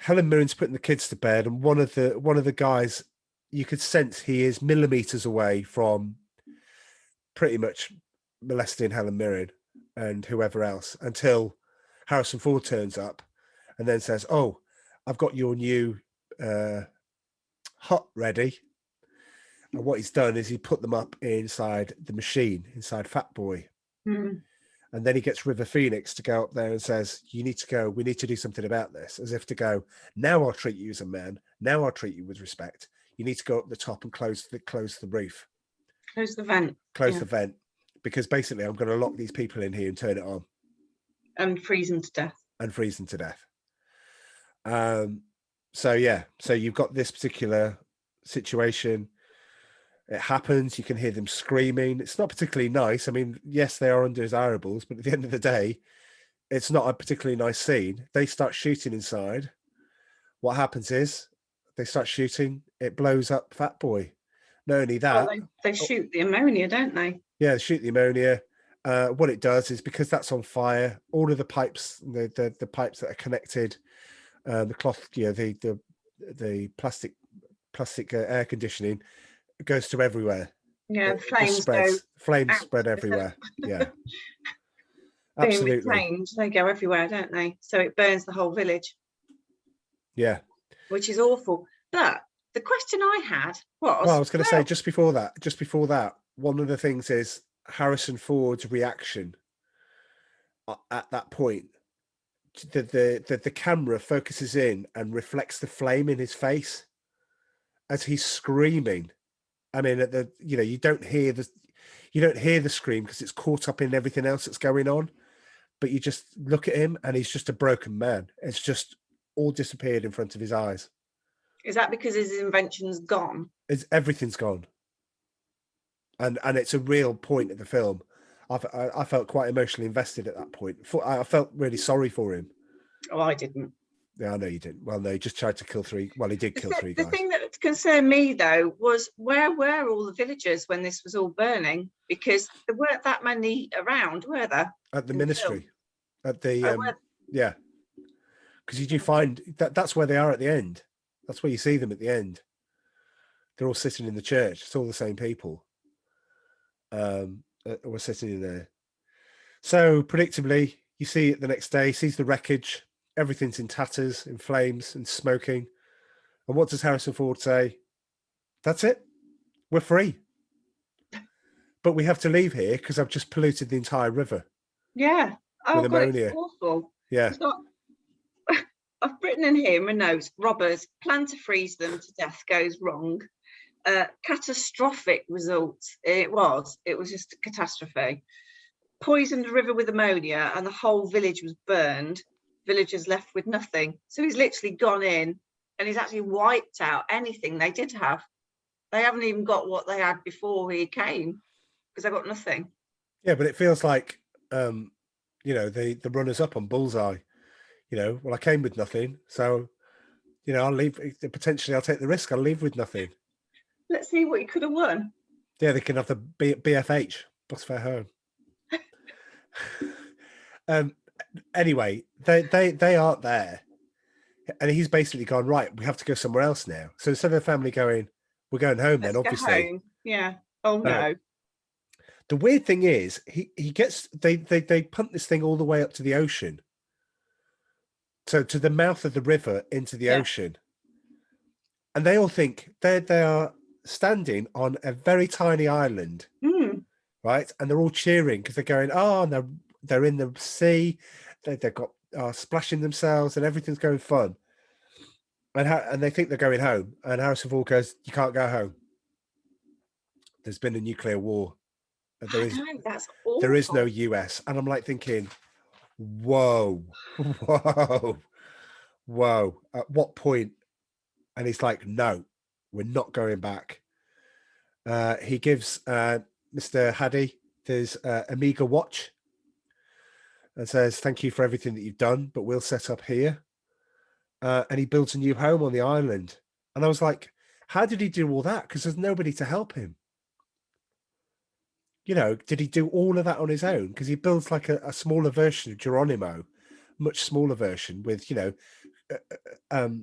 Helen Mirren's putting the kids to bed, and one of the guys, you could sense he is millimeters away from pretty much molesting Helen Mirren and whoever else, until Harrison Ford turns up and then says, "Oh, I've got your new hut ready." And what he's done is he put them up inside the machine, inside Fat Boy. Mm. And then he gets River Phoenix to go up there and says, "You need to go. We need to do something about this," as if to go, "Now I'll treat you as a man. Now I'll treat you with respect. You need to go up the top and close the roof. Close the vent. Close the vent. Because basically I'm going to lock these people in here and turn it on. And freeze them to death. So you've got this particular situation. It happens. You can hear them screaming. It's not particularly nice. I mean, yes, they are undesirables, but at the end of the day, it's not a particularly nice scene. They start shooting inside. What happens is they start shooting. It blows up Fat Boy. Not only that, they shoot the ammonia, don't they? Yeah, they shoot the ammonia. What it does is, because that's on fire, all of the pipes, the pipes that are connected, the cloth, the plastic air conditioning, goes to everywhere. Yeah, flames spread everywhere. Yeah, absolutely. Being reclaimed, they go everywhere, don't they? So it burns the whole village. Yeah, which is awful. But the question I had was, well, I was going to say just before that, one of the things is Harrison Ford's reaction at that point. The camera focuses in and reflects the flame in his face as he's screaming. I mean, you don't hear the scream because it's caught up in everything else that's going on, but you just look at him and he's just a broken man. It's just all disappeared in front of his eyes. Is that because his invention's gone? Everything's gone, and it's a real point of the film. I felt quite emotionally invested at that point. I felt really sorry for him. Oh, I didn't. Yeah, I know you didn't. Well, no, he just tried to kill three. Well, he did kill three guys. The thing that concerned me, though, was where were all the villagers when this was all burning? Because there weren't that many around, were there? At the ministry. At the, yeah. Because you do find that's where they are at the end. That's where you see them at the end. They're all sitting in the church. It's all the same people. We're sitting in there. So, predictably, you see it the next day, sees the wreckage. Everything's in tatters, in flames, and smoking. And what does Harrison Ford say? That's it. We're free. But we have to leave here because I've just polluted the entire river. Yeah. Oh, with God, ammonia. it's awful. Yeah. I've written in here my notes. Robbers plan to freeze them to death goes wrong. Catastrophic results. It was just a catastrophe. Poisoned the river with ammonia and the whole village was burned. Villagers left with nothing. So he's literally gone in and he's actually wiped out anything they did have. They haven't even got what they had before he came because they got nothing. Yeah, but it feels like, the runners up on Bullseye. Well, I came with nothing, so I'll leave. Potentially, I'll take the risk. I'll leave with nothing. Let's see what he could have won. Yeah, they can have the BFH, bus fare home. Anyway, they aren't there, and he's basically gone, right, we have to go somewhere else now. So instead of the family going, we're going home. Let's then obviously, go home. Yeah. Oh no. The weird thing is, they punt this thing all the way up to the ocean. So to the mouth of the river into the ocean. And they all think they are standing on a very tiny island, right? And they're all cheering because they're going, and they're in the sea. They've got splashing themselves and everything's going fun. And they think they're going home. And Harrison Ford goes, you can't go home. There's been a nuclear war. There is no US. And I'm like thinking, whoa. At what point? And he's like, no, we're not going back. He gives Mr. Haddy his Amiga watch and says, thank you for everything that you've done, but we'll set up here. And he builds a new home on the island. And I was like, How did he do all that? Because there's nobody to help him. You know, did he do all of that on his own? Because he builds like a smaller version of Geronimo, much smaller version with, you know,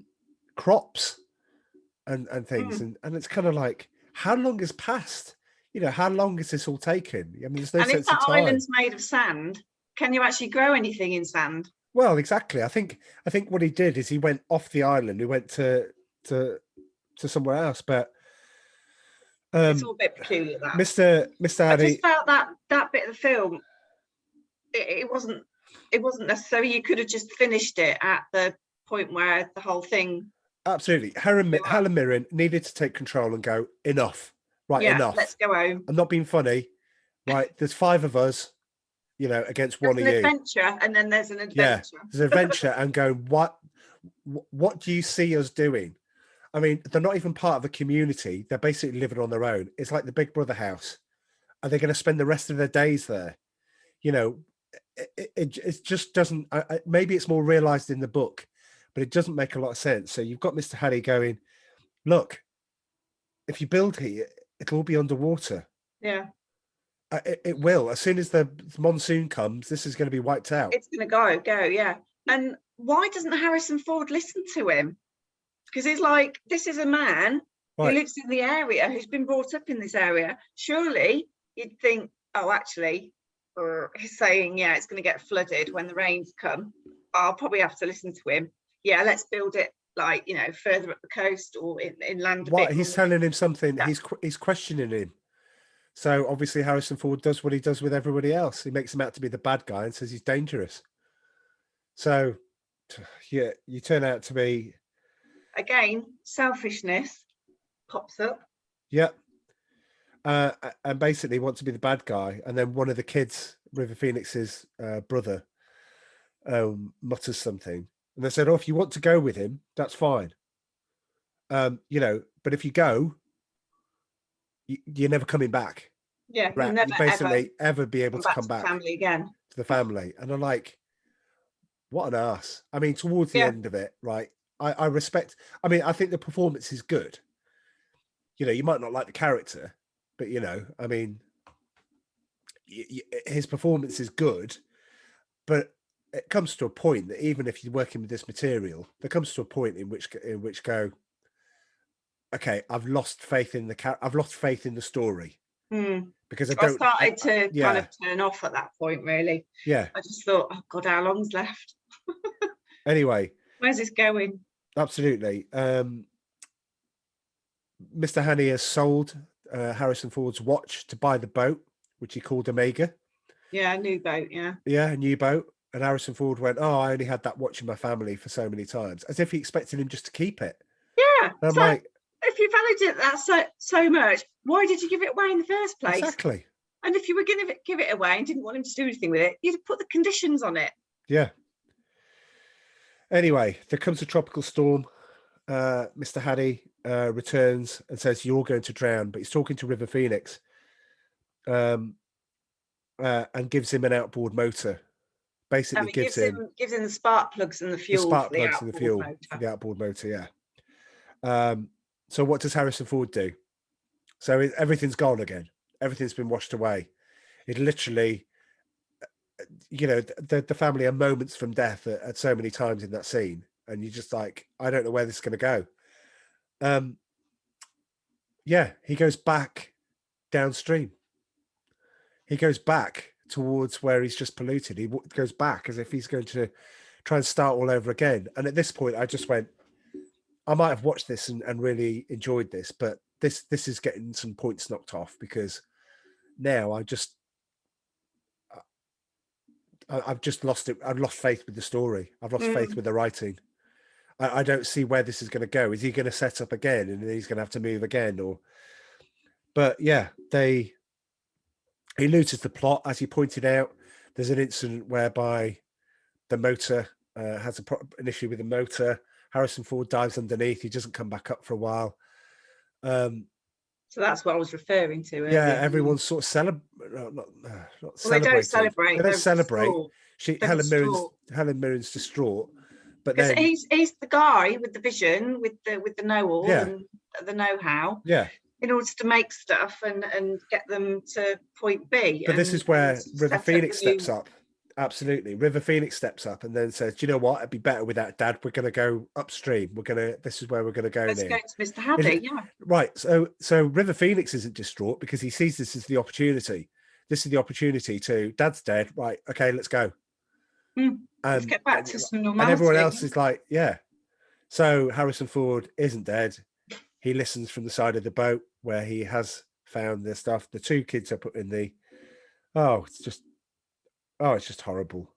crops and things. And it's kind of like, how long has passed? You know, how long has this all taken? I mean, there's no And if sense of that time. island's made of sand, can you actually grow anything in sand? Well, exactly. I think what he did is he went off the island. He went to somewhere else, but It's all a bit peculiar. That Mr. I Addy, just felt that bit of the film, it wasn't necessary. You could have just finished it at the point where the whole thing. absolutely. Helen Mirren needed to take control and go, enough. Right, Yeah, enough. let's go home. I'm not being funny. Right, there's 5 of us, you know, against one of you. Adventure, and then there's an adventure. Yeah, there's an adventure, and going, what do you see us doing? I mean, they're not even part of the community. They're basically living on their own. It's like the Big Brother house. Are they going to spend the rest of their days there? You know, it just doesn't. Maybe it's more realized in the book, but it doesn't make a lot of sense. So you've got Mr. Harry going, look, if you build here, it'll all be underwater. Yeah. It will. As soon as the monsoon comes, this is going to be wiped out. It's going to go, yeah. And why doesn't Harrison Ford listen to him? Because he's like, this is a man who lives in the area, who's been brought up in this area. Surely you'd think, oh, actually, or he's saying, yeah, it's going to get flooded when the rains come. I'll probably have to listen to him. Yeah, let's build it like, you know, further up the coast or inland. What he's telling him something, he's questioning him. So obviously Harrison Ford does what he does with everybody else. He makes him out to be the bad guy and says he's dangerous. So yeah, you turn out to be, again, selfishness pops up. Yep. And basically want to be the bad guy. And then one of the kids, River Phoenix's brother, mutters something. And they said, oh, if you want to go with him, that's fine. You know, but if you go, you're never coming back. Yeah, right? You'll never basically ever be able to come back to family again. To the family. And I'm like, what an ass. I mean, towards the end of it, right? I respect. I mean, I think the performance is good. You know, you might not like the character, but you know, I mean, his performance is good. But it comes to a point that even if you're working with this material, there comes to a point in which go, okay, I've lost faith in I've lost faith in the story. Because I started to kind of turn off at that point, really. Yeah. I just thought, oh God, how long's left? Anyway. Where's this going? Absolutely. Mr. Haney has sold Harrison Ford's watch to buy the boat, which he called Omega. Yeah, a new boat, yeah. Yeah, a new boat. And Harrison Ford went, oh, I only had that watch in my family for so many times, as if he expected him just to keep it. Yeah. And I'm like, if you valued that so much, why did you give it away in the first place? Exactly. And if you were going to give it away and didn't want him to do anything with it, you'd put the conditions on it. Yeah. Anyway, there comes a tropical storm. Mr. Haddy returns and says, you're going to drown, but he's talking to River Phoenix and gives him an outboard motor. Basically gives him the spark plugs and the fuel. The spark plugs and the fuel for the outboard motor, yeah. So what does Harrison Ford do? So everything's gone again. Everything's been washed away. It literally, you know, the family are moments from death at so many times in that scene. And you're just like, I don't know where this is going to go. Yeah, he goes back downstream. He goes back towards where he's just polluted. He goes back as if he's going to try and start all over again. And at this point, I just went, I might have watched this and really enjoyed this, but this is getting some points knocked off because now I've just lost it. I've lost faith with the story. I've lost faith with the writing. I don't see where this is going to go. Is he going to set up again and he's going to have to move again? But yeah, he loses the plot. As you pointed out, there's an incident whereby the motor has an issue with the motor. Harrison Ford dives underneath. He doesn't come back up for a while. So that's what I was referring to. Yeah, everyone's sort of celebrate. They don't celebrate. They don't celebrate. Helen Mirren's distraught, But because then he's the guy with the vision, with the know-all Yeah. and the know-how, yeah, in order to make stuff and get them to point B. but this is where River set up Phoenix a new- steps up. Absolutely, River Phoenix steps up and then says, "Do you know what? It'd be better without Dad. We're going to go upstream. This is where we're going to go Let's now." go to Mr. Hadley, yeah. Right. So River Phoenix isn't distraught because he sees this as the opportunity. This is the opportunity to Dad's dead. Right. Okay, let's go. Let's get back to some normality. And everyone else is like, yeah. So Harrison Ford isn't dead. He listens from the side of the boat where he has found the stuff. The two kids are put in the. It's just horrible.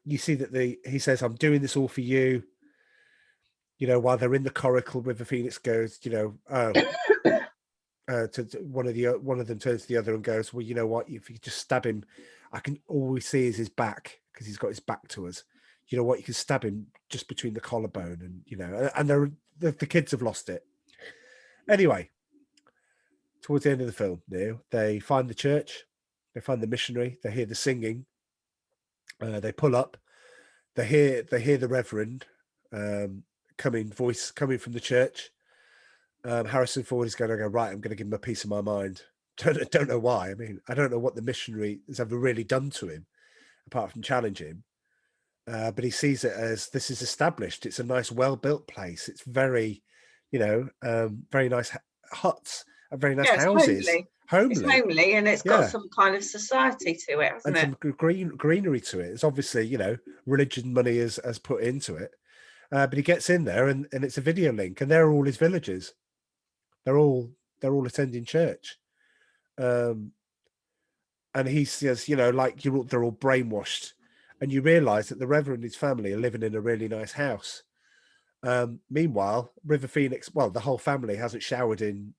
You see that he says, "I'm doing this all for you." You know, while they're in the coracle, River Phoenix goes, one of them turns to the other and goes, "Well, you know what? If you just stab him, I can all we see is his back because he's got his back to us. You know what? You can stab him just between the collarbone, and the kids have lost it." Anyway, towards the end of the film, now they find the church, they find the missionary, they hear the singing, they pull up, they hear the reverend coming from the church. Harrison Ford is going to go, right, I'm going to give him a piece of my mind. Don't know why. I mean, I don't know what the missionary has ever really done to him, apart from challenge him. But he sees it as this is established. It's a nice, well-built place. It's very, very nice huts, very nice houses. Homely. It's homely, and it's got some kind of society to it, hasn't it? And some greenery to it. It's obviously, religion money has put into it. But he gets in there, and it's a video link, and they're all his villagers. They're all attending church, and he says, they're all brainwashed, and you realise that the Reverend and his family are living in a really nice house. Meanwhile, River Phoenix, the whole family hasn't showered in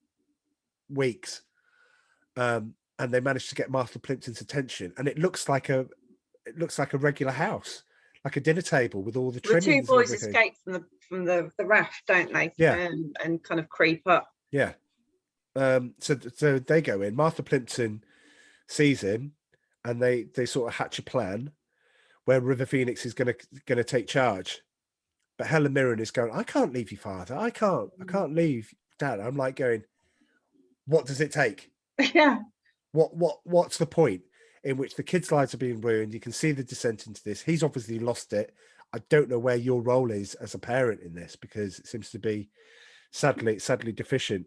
weeks, and they managed to get Master Plimpton's attention, and it looks like a regular house. Like a dinner table with all the trimmings. The two boys escape from the raft, don't they? Yeah, and kind of creep up. Yeah. So they go in. Martha Plimpton sees him, and they sort of hatch a plan where River Phoenix is going to take charge. But Helen Mirren is going, "I can't leave you, Father. I can't leave Dad." I'm like going, "What does it take? Yeah. What's the point?" In which the kids' lives are being ruined. You can see the descent into this. He's obviously lost it. I don't know where your role is as a parent in this, because it seems to be sadly deficient.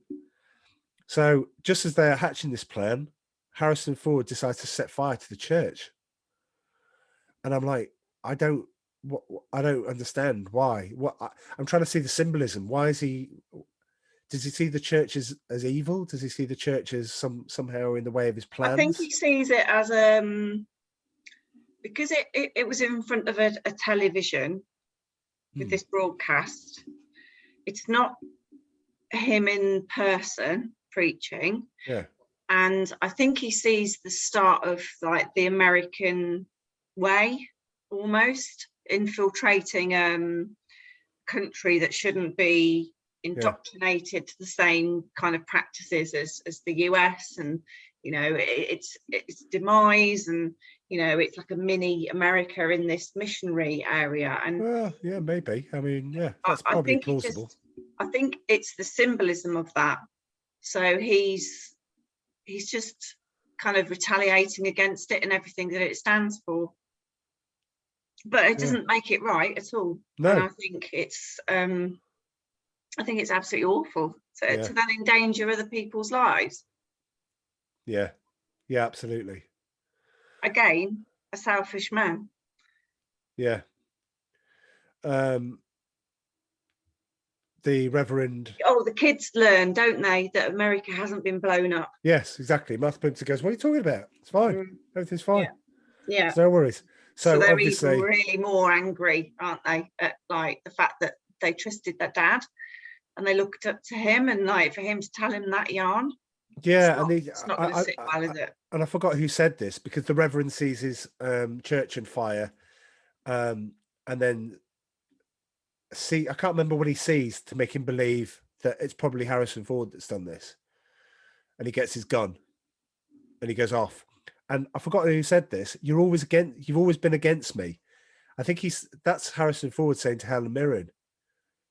So just as they're hatching this plan, Harrison Ford decides to set fire to the church. And I'm like, I don't understand why. I'm trying to see the symbolism. Why is he? Does he see the church as evil? Does he see the church as somehow in the way of his plans? I think he sees it as because it was in front of a television with this broadcast. It's not him in person preaching. Yeah. And I think he sees the start of like the American way, almost infiltrating country that shouldn't be indoctrinated to the same kind of practices as the US, and its demise, and it's like a mini America in this missionary area. And maybe. I mean, that's probably plausible. I think it's the symbolism of that. So he's just kind of retaliating against it and everything that it stands for. But it doesn't make it right at all. No. And I think it's absolutely awful to then endanger other people's lives. Yeah, absolutely. Again, a selfish man. Yeah. The Reverend. Oh, the kids learn, don't they, that America hasn't been blown up? Yes, exactly. Martha Plimpton goes, "What are you talking about? It's fine. Everything's fine. Yeah. No worries." So they're obviously, even really more angry, aren't they, at like the fact that they trusted their dad and they looked up to him, and like for him to tell him that yarn. Yeah, it's not going to sit well, is it? And I forgot who said this, because the Reverend sees his church on fire, and then I can't remember what he sees to make him believe that it's probably Harrison Ford that's done this, and he gets his gun and he goes off. And I forgot who said this. You've always been against me. I think that's Harrison Ford saying to Helen Mirren,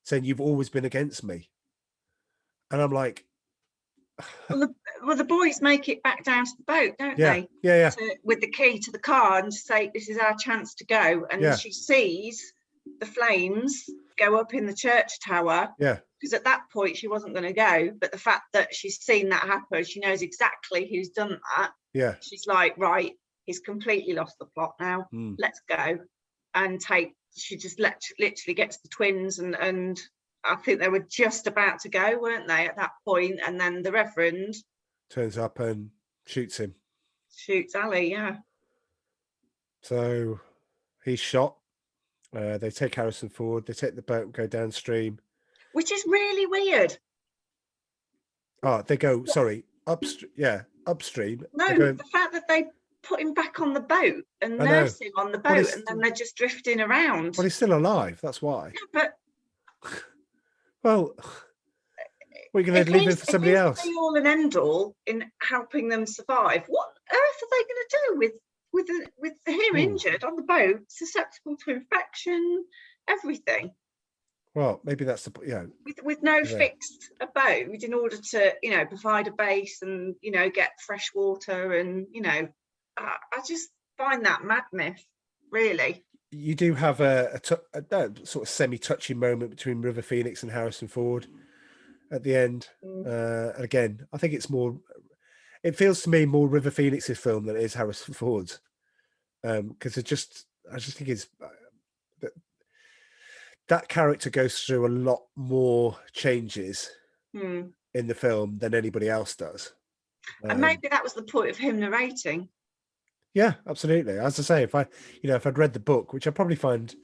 saying, "You've always been against me." And I'm like, well, the boys make it back down to the boat, don't yeah, they? yeah, With the key to the car and say, "This is our chance to go." And she sees the flames go up in the church tower. yeah. Because at that point she wasn't going to go, but the fact that she's seen that happen, she knows exactly who's done that. Yeah. She's like, right, he's completely lost the plot now. Let's go. And she just literally gets the twins, and I think they were just about to go, weren't they, at that point? And then the Reverend turns up and shoots him. Shoots Ali, yeah. So he's shot. They take Harrison Ford, they take the boat and go downstream. Which is really weird. Oh, they go, sorry, upstream. Yeah, upstream. No, the fact that they put him back on the boat and nurse him on the boat, and then they're just drifting around. Well, he's still alive, that's why. Yeah, but well, we're going to leave him for somebody else. Be all and end all in helping them survive. What on earth are they going to do with him injured on the boat, susceptible to infection, everything? Well, maybe that's with no fixed abode in order to provide a base and get fresh water, and I just find that madness, really. You do have a sort of semi-touching moment between River Phoenix and Harrison Ford at the end. And again, I think it feels to me more River Phoenix's film than it is Harrison Ford's, because I just think it's that character goes through a lot more changes in the film than anybody else does. And maybe that was the point of him narrating. Yeah, absolutely. As I say, if I'd read the book, which I probably find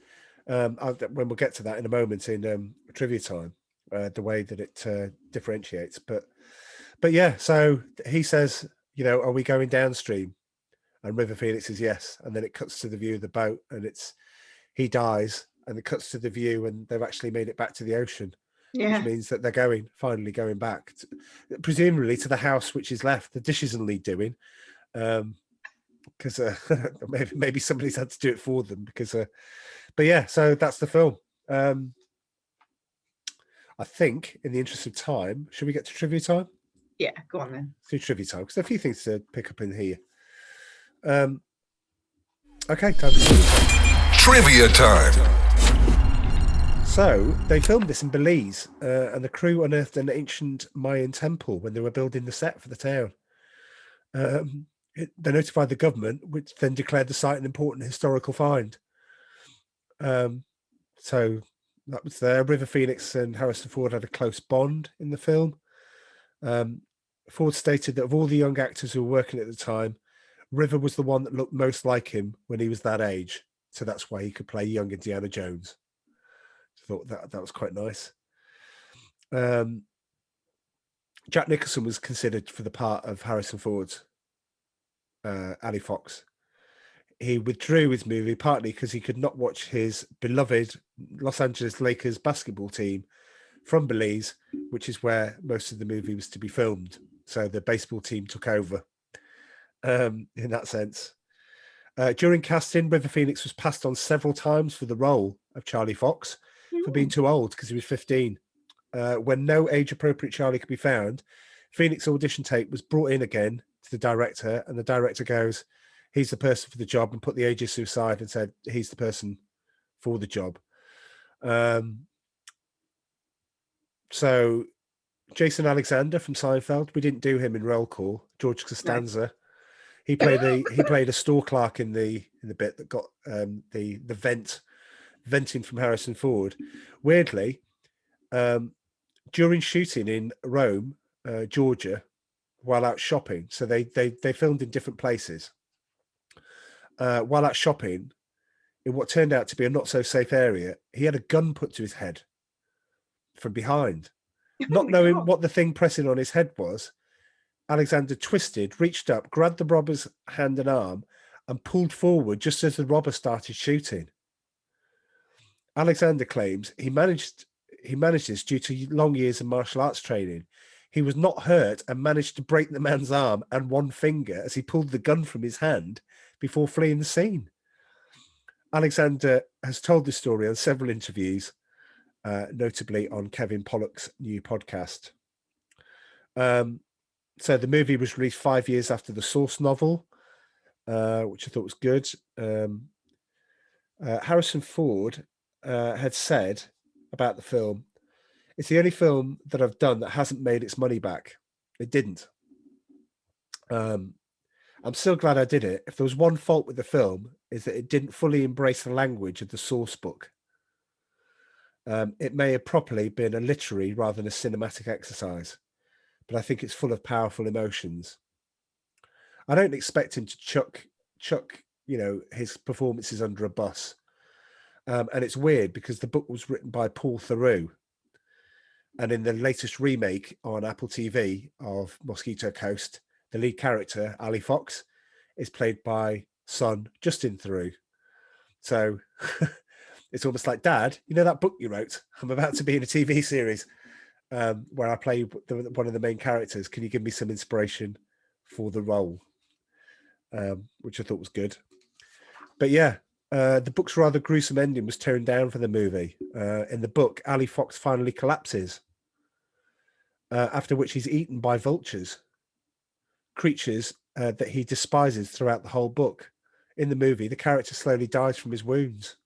when we'll get to that in a moment in trivia time, the way that it differentiates. But yeah, so he says, are we going downstream? And River Phoenix says yes. And then it cuts to the view of the boat, and he dies. And it cuts to the view, and they've actually made it back to the ocean, which means that they're finally going back, presumably to the house which is left. The dishes and lead doing, because maybe somebody's had to do it for them. But yeah, so that's the film. I think, in the interest of time, should we get to trivia time? Yeah, go on then. Let's do trivia time because there are a few things to pick up in here. Okay, time for trivia time. So they filmed this in Belize, and the crew unearthed an ancient Mayan temple when they were building the set for the town. They notified the government, which then declared the site an important historical find. So that was there. River Phoenix and Harrison Ford had a close bond in the film. Ford stated that of all the young actors who were working at the time, River was the one that looked most like him when he was that age. So that's why he could play young Indiana Jones. I thought that was quite nice. Jack Nicholson was considered for the part of Harrison Ford's Ali Fox. He withdrew his movie partly because he could not watch his beloved Los Angeles Lakers basketball team from Belize, which is where most of the movie was to be filmed. So the baseball team took over in that sense. During casting, River Phoenix was passed on several times for the role of Charlie Fox for being too old because he was 15. When no age-appropriate Charlie could be found, Phoenix audition tape was brought in again to the director, and the director goes, he's the person for the job, and put the ages aside and said, he's the person for the job. So Jason Alexander from Seinfeld, we didn't do him in roll call. George Costanza. No. He played a store clerk in the bit that got the venting from Harrison Ford. Weirdly, during shooting in Rome, Georgia, while out shopping, so they filmed in different places. While out shopping, in what turned out to be a not so safe area, he had a gun put to his head from behind. Not knowing what the thing pressing on his head was, Alexander twisted, reached up, grabbed the robber's hand and arm, and pulled forward just as the robber started shooting. Alexander claims he managed this due to long years of martial arts training. He was not hurt and managed to break the man's arm and one finger as he pulled the gun from his hand before fleeing the scene. Alexander has told this story on several interviews, notably on Kevin Pollock's new podcast. So the movie was released 5 years after the source novel, which I thought was good. Harrison Ford had said about the film, "It's the only film that I've done that hasn't made its money back." It didn't. I'm still glad I did it. If there was one fault with the film, is that it didn't fully embrace the language of the source book. It may have properly been a literary rather than a cinematic exercise, but I think it's full of powerful emotions. I don't expect him to chuck, his performances under a bus. And it's weird because the book was written by Paul Theroux. And in the latest remake on Apple TV of Mosquito Coast, the lead character, Ali Fox, is played by son Justin Theroux. So it's almost like, Dad, you know that book you wrote? I'm about to be in a TV series where I play one of the main characters. Can you give me some inspiration for the role? Which I thought was good. But yeah, the book's rather gruesome ending was toned down for the movie. In the book, Ali Fox finally collapses, after which he's eaten by vultures, creatures that he despises throughout the whole book. In the movie, the character slowly dies from his wounds.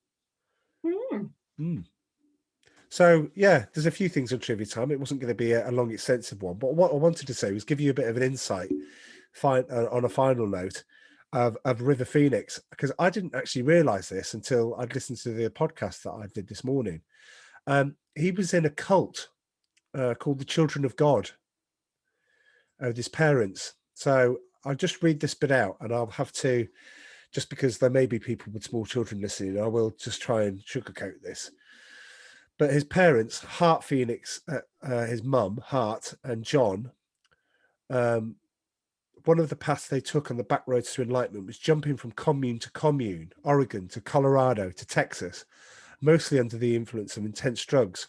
So, yeah, there's a few things on Trivia Time. It wasn't going to be a long, extensive one. But what I wanted to say was give you a bit of an insight on a final note of River Phoenix, because I didn't actually realise this until I'd listened to the podcast that I did this morning. He was in a cult called the Children of God, with his parents. So I'll just read this bit out, and I'll have to, just because there may be people with small children listening, I will just try and sugarcoat this. But his parents, Hart Phoenix, his mum, Hart, and John, one of the paths they took on the back roads to enlightenment was jumping from commune to commune, Oregon to Colorado to Texas, mostly under the influence of intense drugs.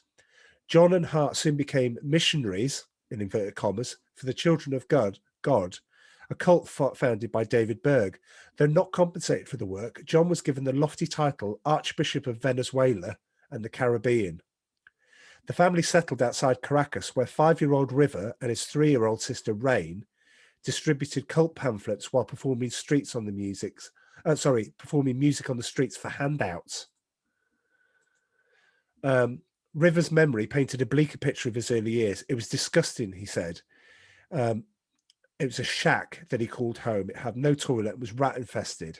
John and Hart soon became missionaries, in inverted commas, for the Children of God, a cult founded by David Berg. Though not compensated for the work, John was given the lofty title Archbishop of Venezuela and the Caribbean. The family settled outside Caracas, where 5-year-old River and his 3-year-old sister Rain distributed cult pamphlets while performing music on the streets for handouts. River's memory painted a bleaker picture of his early years. It was disgusting, he said. It was a shack that he called home. It had no toilet. It was rat infested.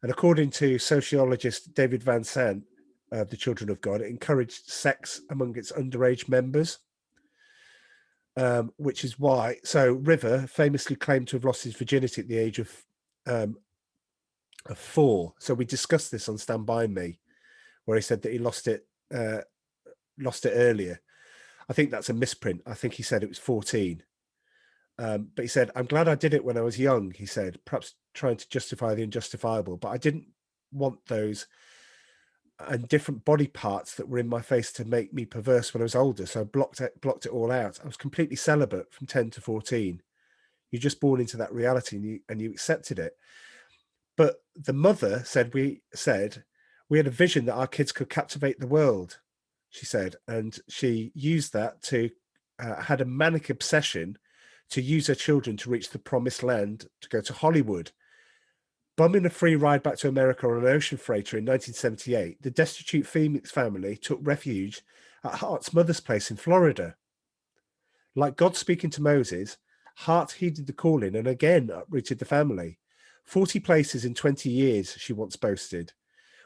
And according to sociologist David Van Sant of the Children of God, it encouraged sex among its underage members, which is why. So River famously claimed to have lost his virginity at the age of 4. So we discussed this on Stand By Me, where he said that he lost it earlier. I think that's a misprint. I think he said it was 14. But he said, "I'm glad I did it when I was young," he said, perhaps trying to justify the unjustifiable, but I didn't want those and different body parts that were in my face to make me perverse when I was older. So I blocked it all out. I was completely celibate from 10 to 14. You're just born into that reality and you accepted it. But the mother said, we had a vision that our kids could captivate the world, she said. And she used that to, had a manic obsession to use her children to reach the promised land, to go to Hollywood. Bumming a free ride back to America on an ocean freighter in 1978, the destitute Phoenix family took refuge at Hart's mother's place in Florida. Like God speaking to Moses, Hart heeded the calling and again uprooted the family. 40 places in 20 years, she once boasted.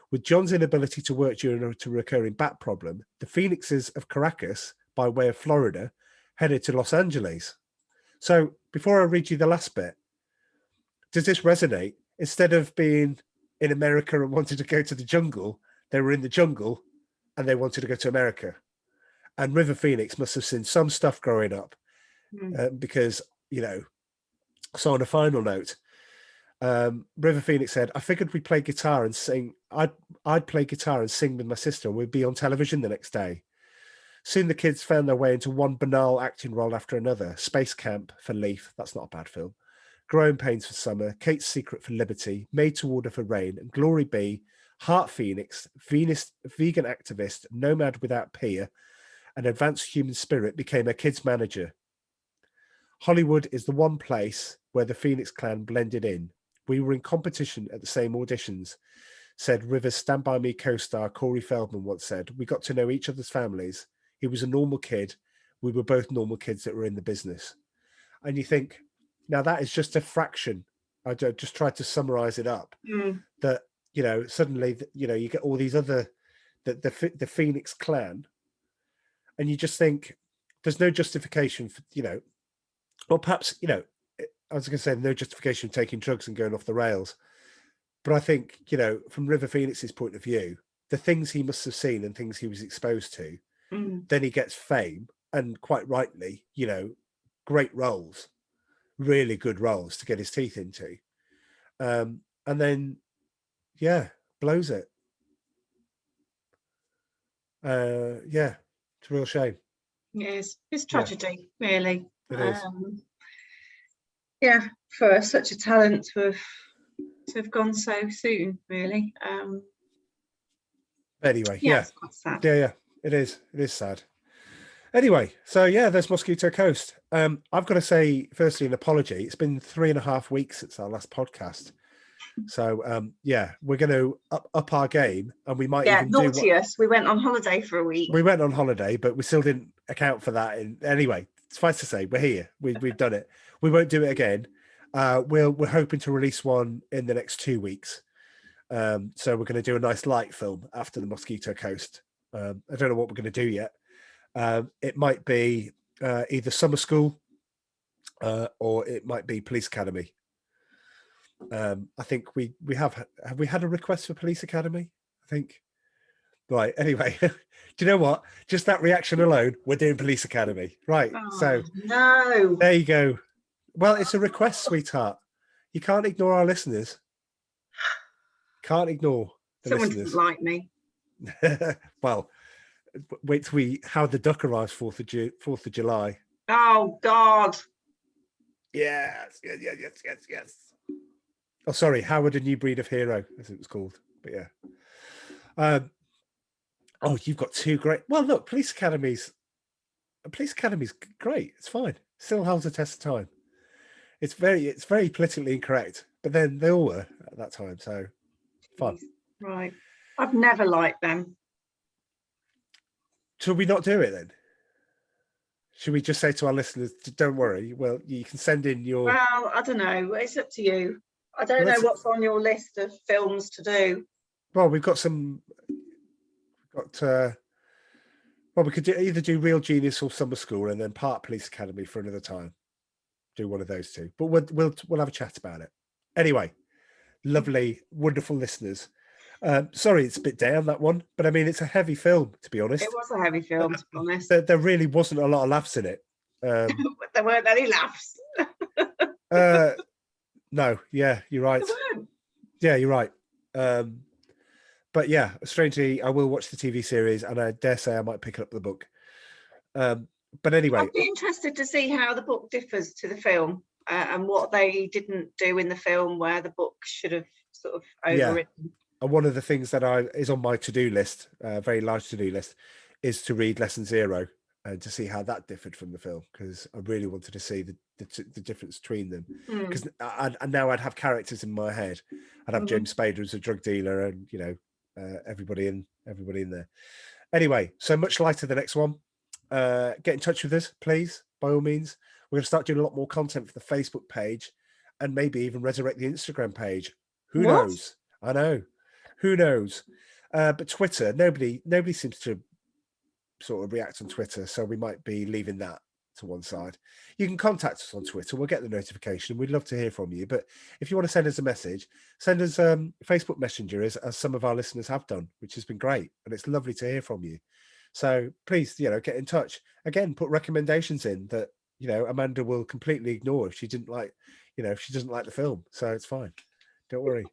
With John's inability to work due to a recurring back problem, the Phoenixes of Caracas, by way of Florida, headed to Los Angeles. So before I read you the last bit, does this resonate? Instead of being in America and wanted to go to the jungle, they were in the jungle and they wanted to go to America. And River Phoenix must have seen some stuff growing up because, so on a final note, River Phoenix said, "I figured we'd play guitar and sing. I'd play guitar and sing with my sister and we'd be on television the next day. Soon the kids found their way into one banal acting role after another. Space Camp for Leaf, that's not a bad film. Growing Pains for Summer, Kate's Secret for Liberty, Made to Order for Rain, and Glory Be, Heart Phoenix, Venus, vegan activist, nomad without peer, and advanced human spirit became a kid's manager. Hollywood is the one place where the Phoenix clan blended in. We were in competition at the same auditions, said Rivers' Stand By Me co-star Corey Feldman once said. We got to know each other's families. He was a normal kid. We were both normal kids that were in the business. And you think, now that is just a fraction. I just tried to summarize it up. That, you know, suddenly, you know, you get all these other, the Phoenix clan, and you just think there's no justification for, you know, or perhaps, you know, I was going to say no justification for taking drugs and going off the rails. But I think, you know, from River Phoenix's point of view, the things he must have seen and things he was exposed to, then he gets fame, and quite rightly, you know, great roles, really good roles to get his teeth into. And then, yeah, blows it. Yeah, it's a real shame. Yes, it's tragedy, really. It is. Yeah, for such a talent to have gone so soon, really. Anyway, yeah, yeah. it's quite sad. Yeah, it is. It is sad. Anyway, so yeah, there's Mosquito Coast. I've got to say, firstly, an apology. It's been 3.5 weeks since our last podcast. So yeah, we're going to up our game, and we might even naughty us. We went on holiday for a week. We went on holiday, but we still didn't account for that. Anyway, suffice to say, we're here. We've done it. We won't do it again. We're hoping to release one in the next 2 weeks. So we're going to do a nice light film after the Mosquito Coast. I don't know what we're going to do yet. It might be either summer school or it might be police academy. I think we have we had a request for police academy? I think. Right. Anyway, do you know what? Just that reaction alone, we're doing police academy. Right. So no. There you go. Well, it's a request, sweetheart. You can't ignore our listeners. Can't ignore the Someone listeners. doesn't like me. Well, wait till how the duck arrives 4th of July. Oh God. Yes. Oh, sorry, Howard, a New Breed of Hero, as it was called. But yeah. Oh, you've got two great. Well, look, Police Academy's great. It's fine. Still holds a test of time. It's very politically incorrect, but then they all were at that time. So fun. Right. I've never liked them. Should we not do it then? Should we just say to our listeners, don't worry, well, you can send in your... Well, I don't know. It's up to you. I don't know what's on your list of films to do. Well, we've got some... well, we could either do Real Genius or Summer School and then part Police Academy for another time. Do one of those two. But we'll have a chat about it. Anyway, lovely, wonderful listeners. Sorry, it's a bit down, that one. But I mean, it's a heavy film, to be honest. It was a heavy film, to be honest. There really wasn't a lot of laughs in it. There weren't any laughs. No, yeah, you're right. Yeah, you're right. But yeah, strangely, I will watch the TV series, and I dare say I might pick up the book. But anyway, I'd be interested to see how the book differs to the film and what they didn't do in the film where the book should have sort of overwritten. Yeah. And one of the things that is on my to-do list, very large to-do list, is to read Lesson Zero and to see how that differed from the film, because I really wanted to see the difference between them. Because and now I'd have characters in my head. I'd have James Spader as a drug dealer, and you know, everybody in there. Anyway, so much lighter the next one. Get in touch with us, please, by all means. We're going to start doing a lot more content for the Facebook page, and maybe even resurrect the Instagram page. Who knows? I know. Who knows? But Twitter, nobody seems to sort of react on Twitter, so we might be leaving that to one side. You can contact us on Twitter. We'll get the notification. We'd love to hear from you. But if you want to send us a message, send us Facebook Messenger, as some of our listeners have done, which has been great. And it's lovely to hear from you. So please, you know, get in touch. Again, put recommendations in that, you know, Amanda will completely ignore if she didn't like, you know, if she doesn't like the film. So it's fine. Don't worry.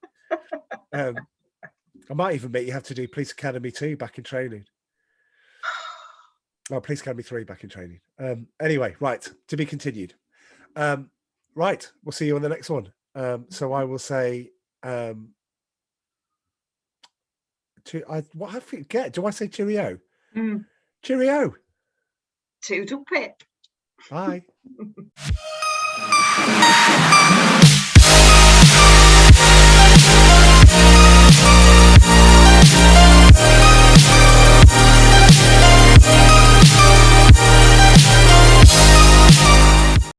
I might even make you have to do Police Academy 2 back in training. Oh, Police Academy 3 back in training. Anyway, right, to be continued. Right, we'll see you on the next one. So I will say What I forget? Do I say cheerio? Mm. Cheerio. Toodle pip. Bye.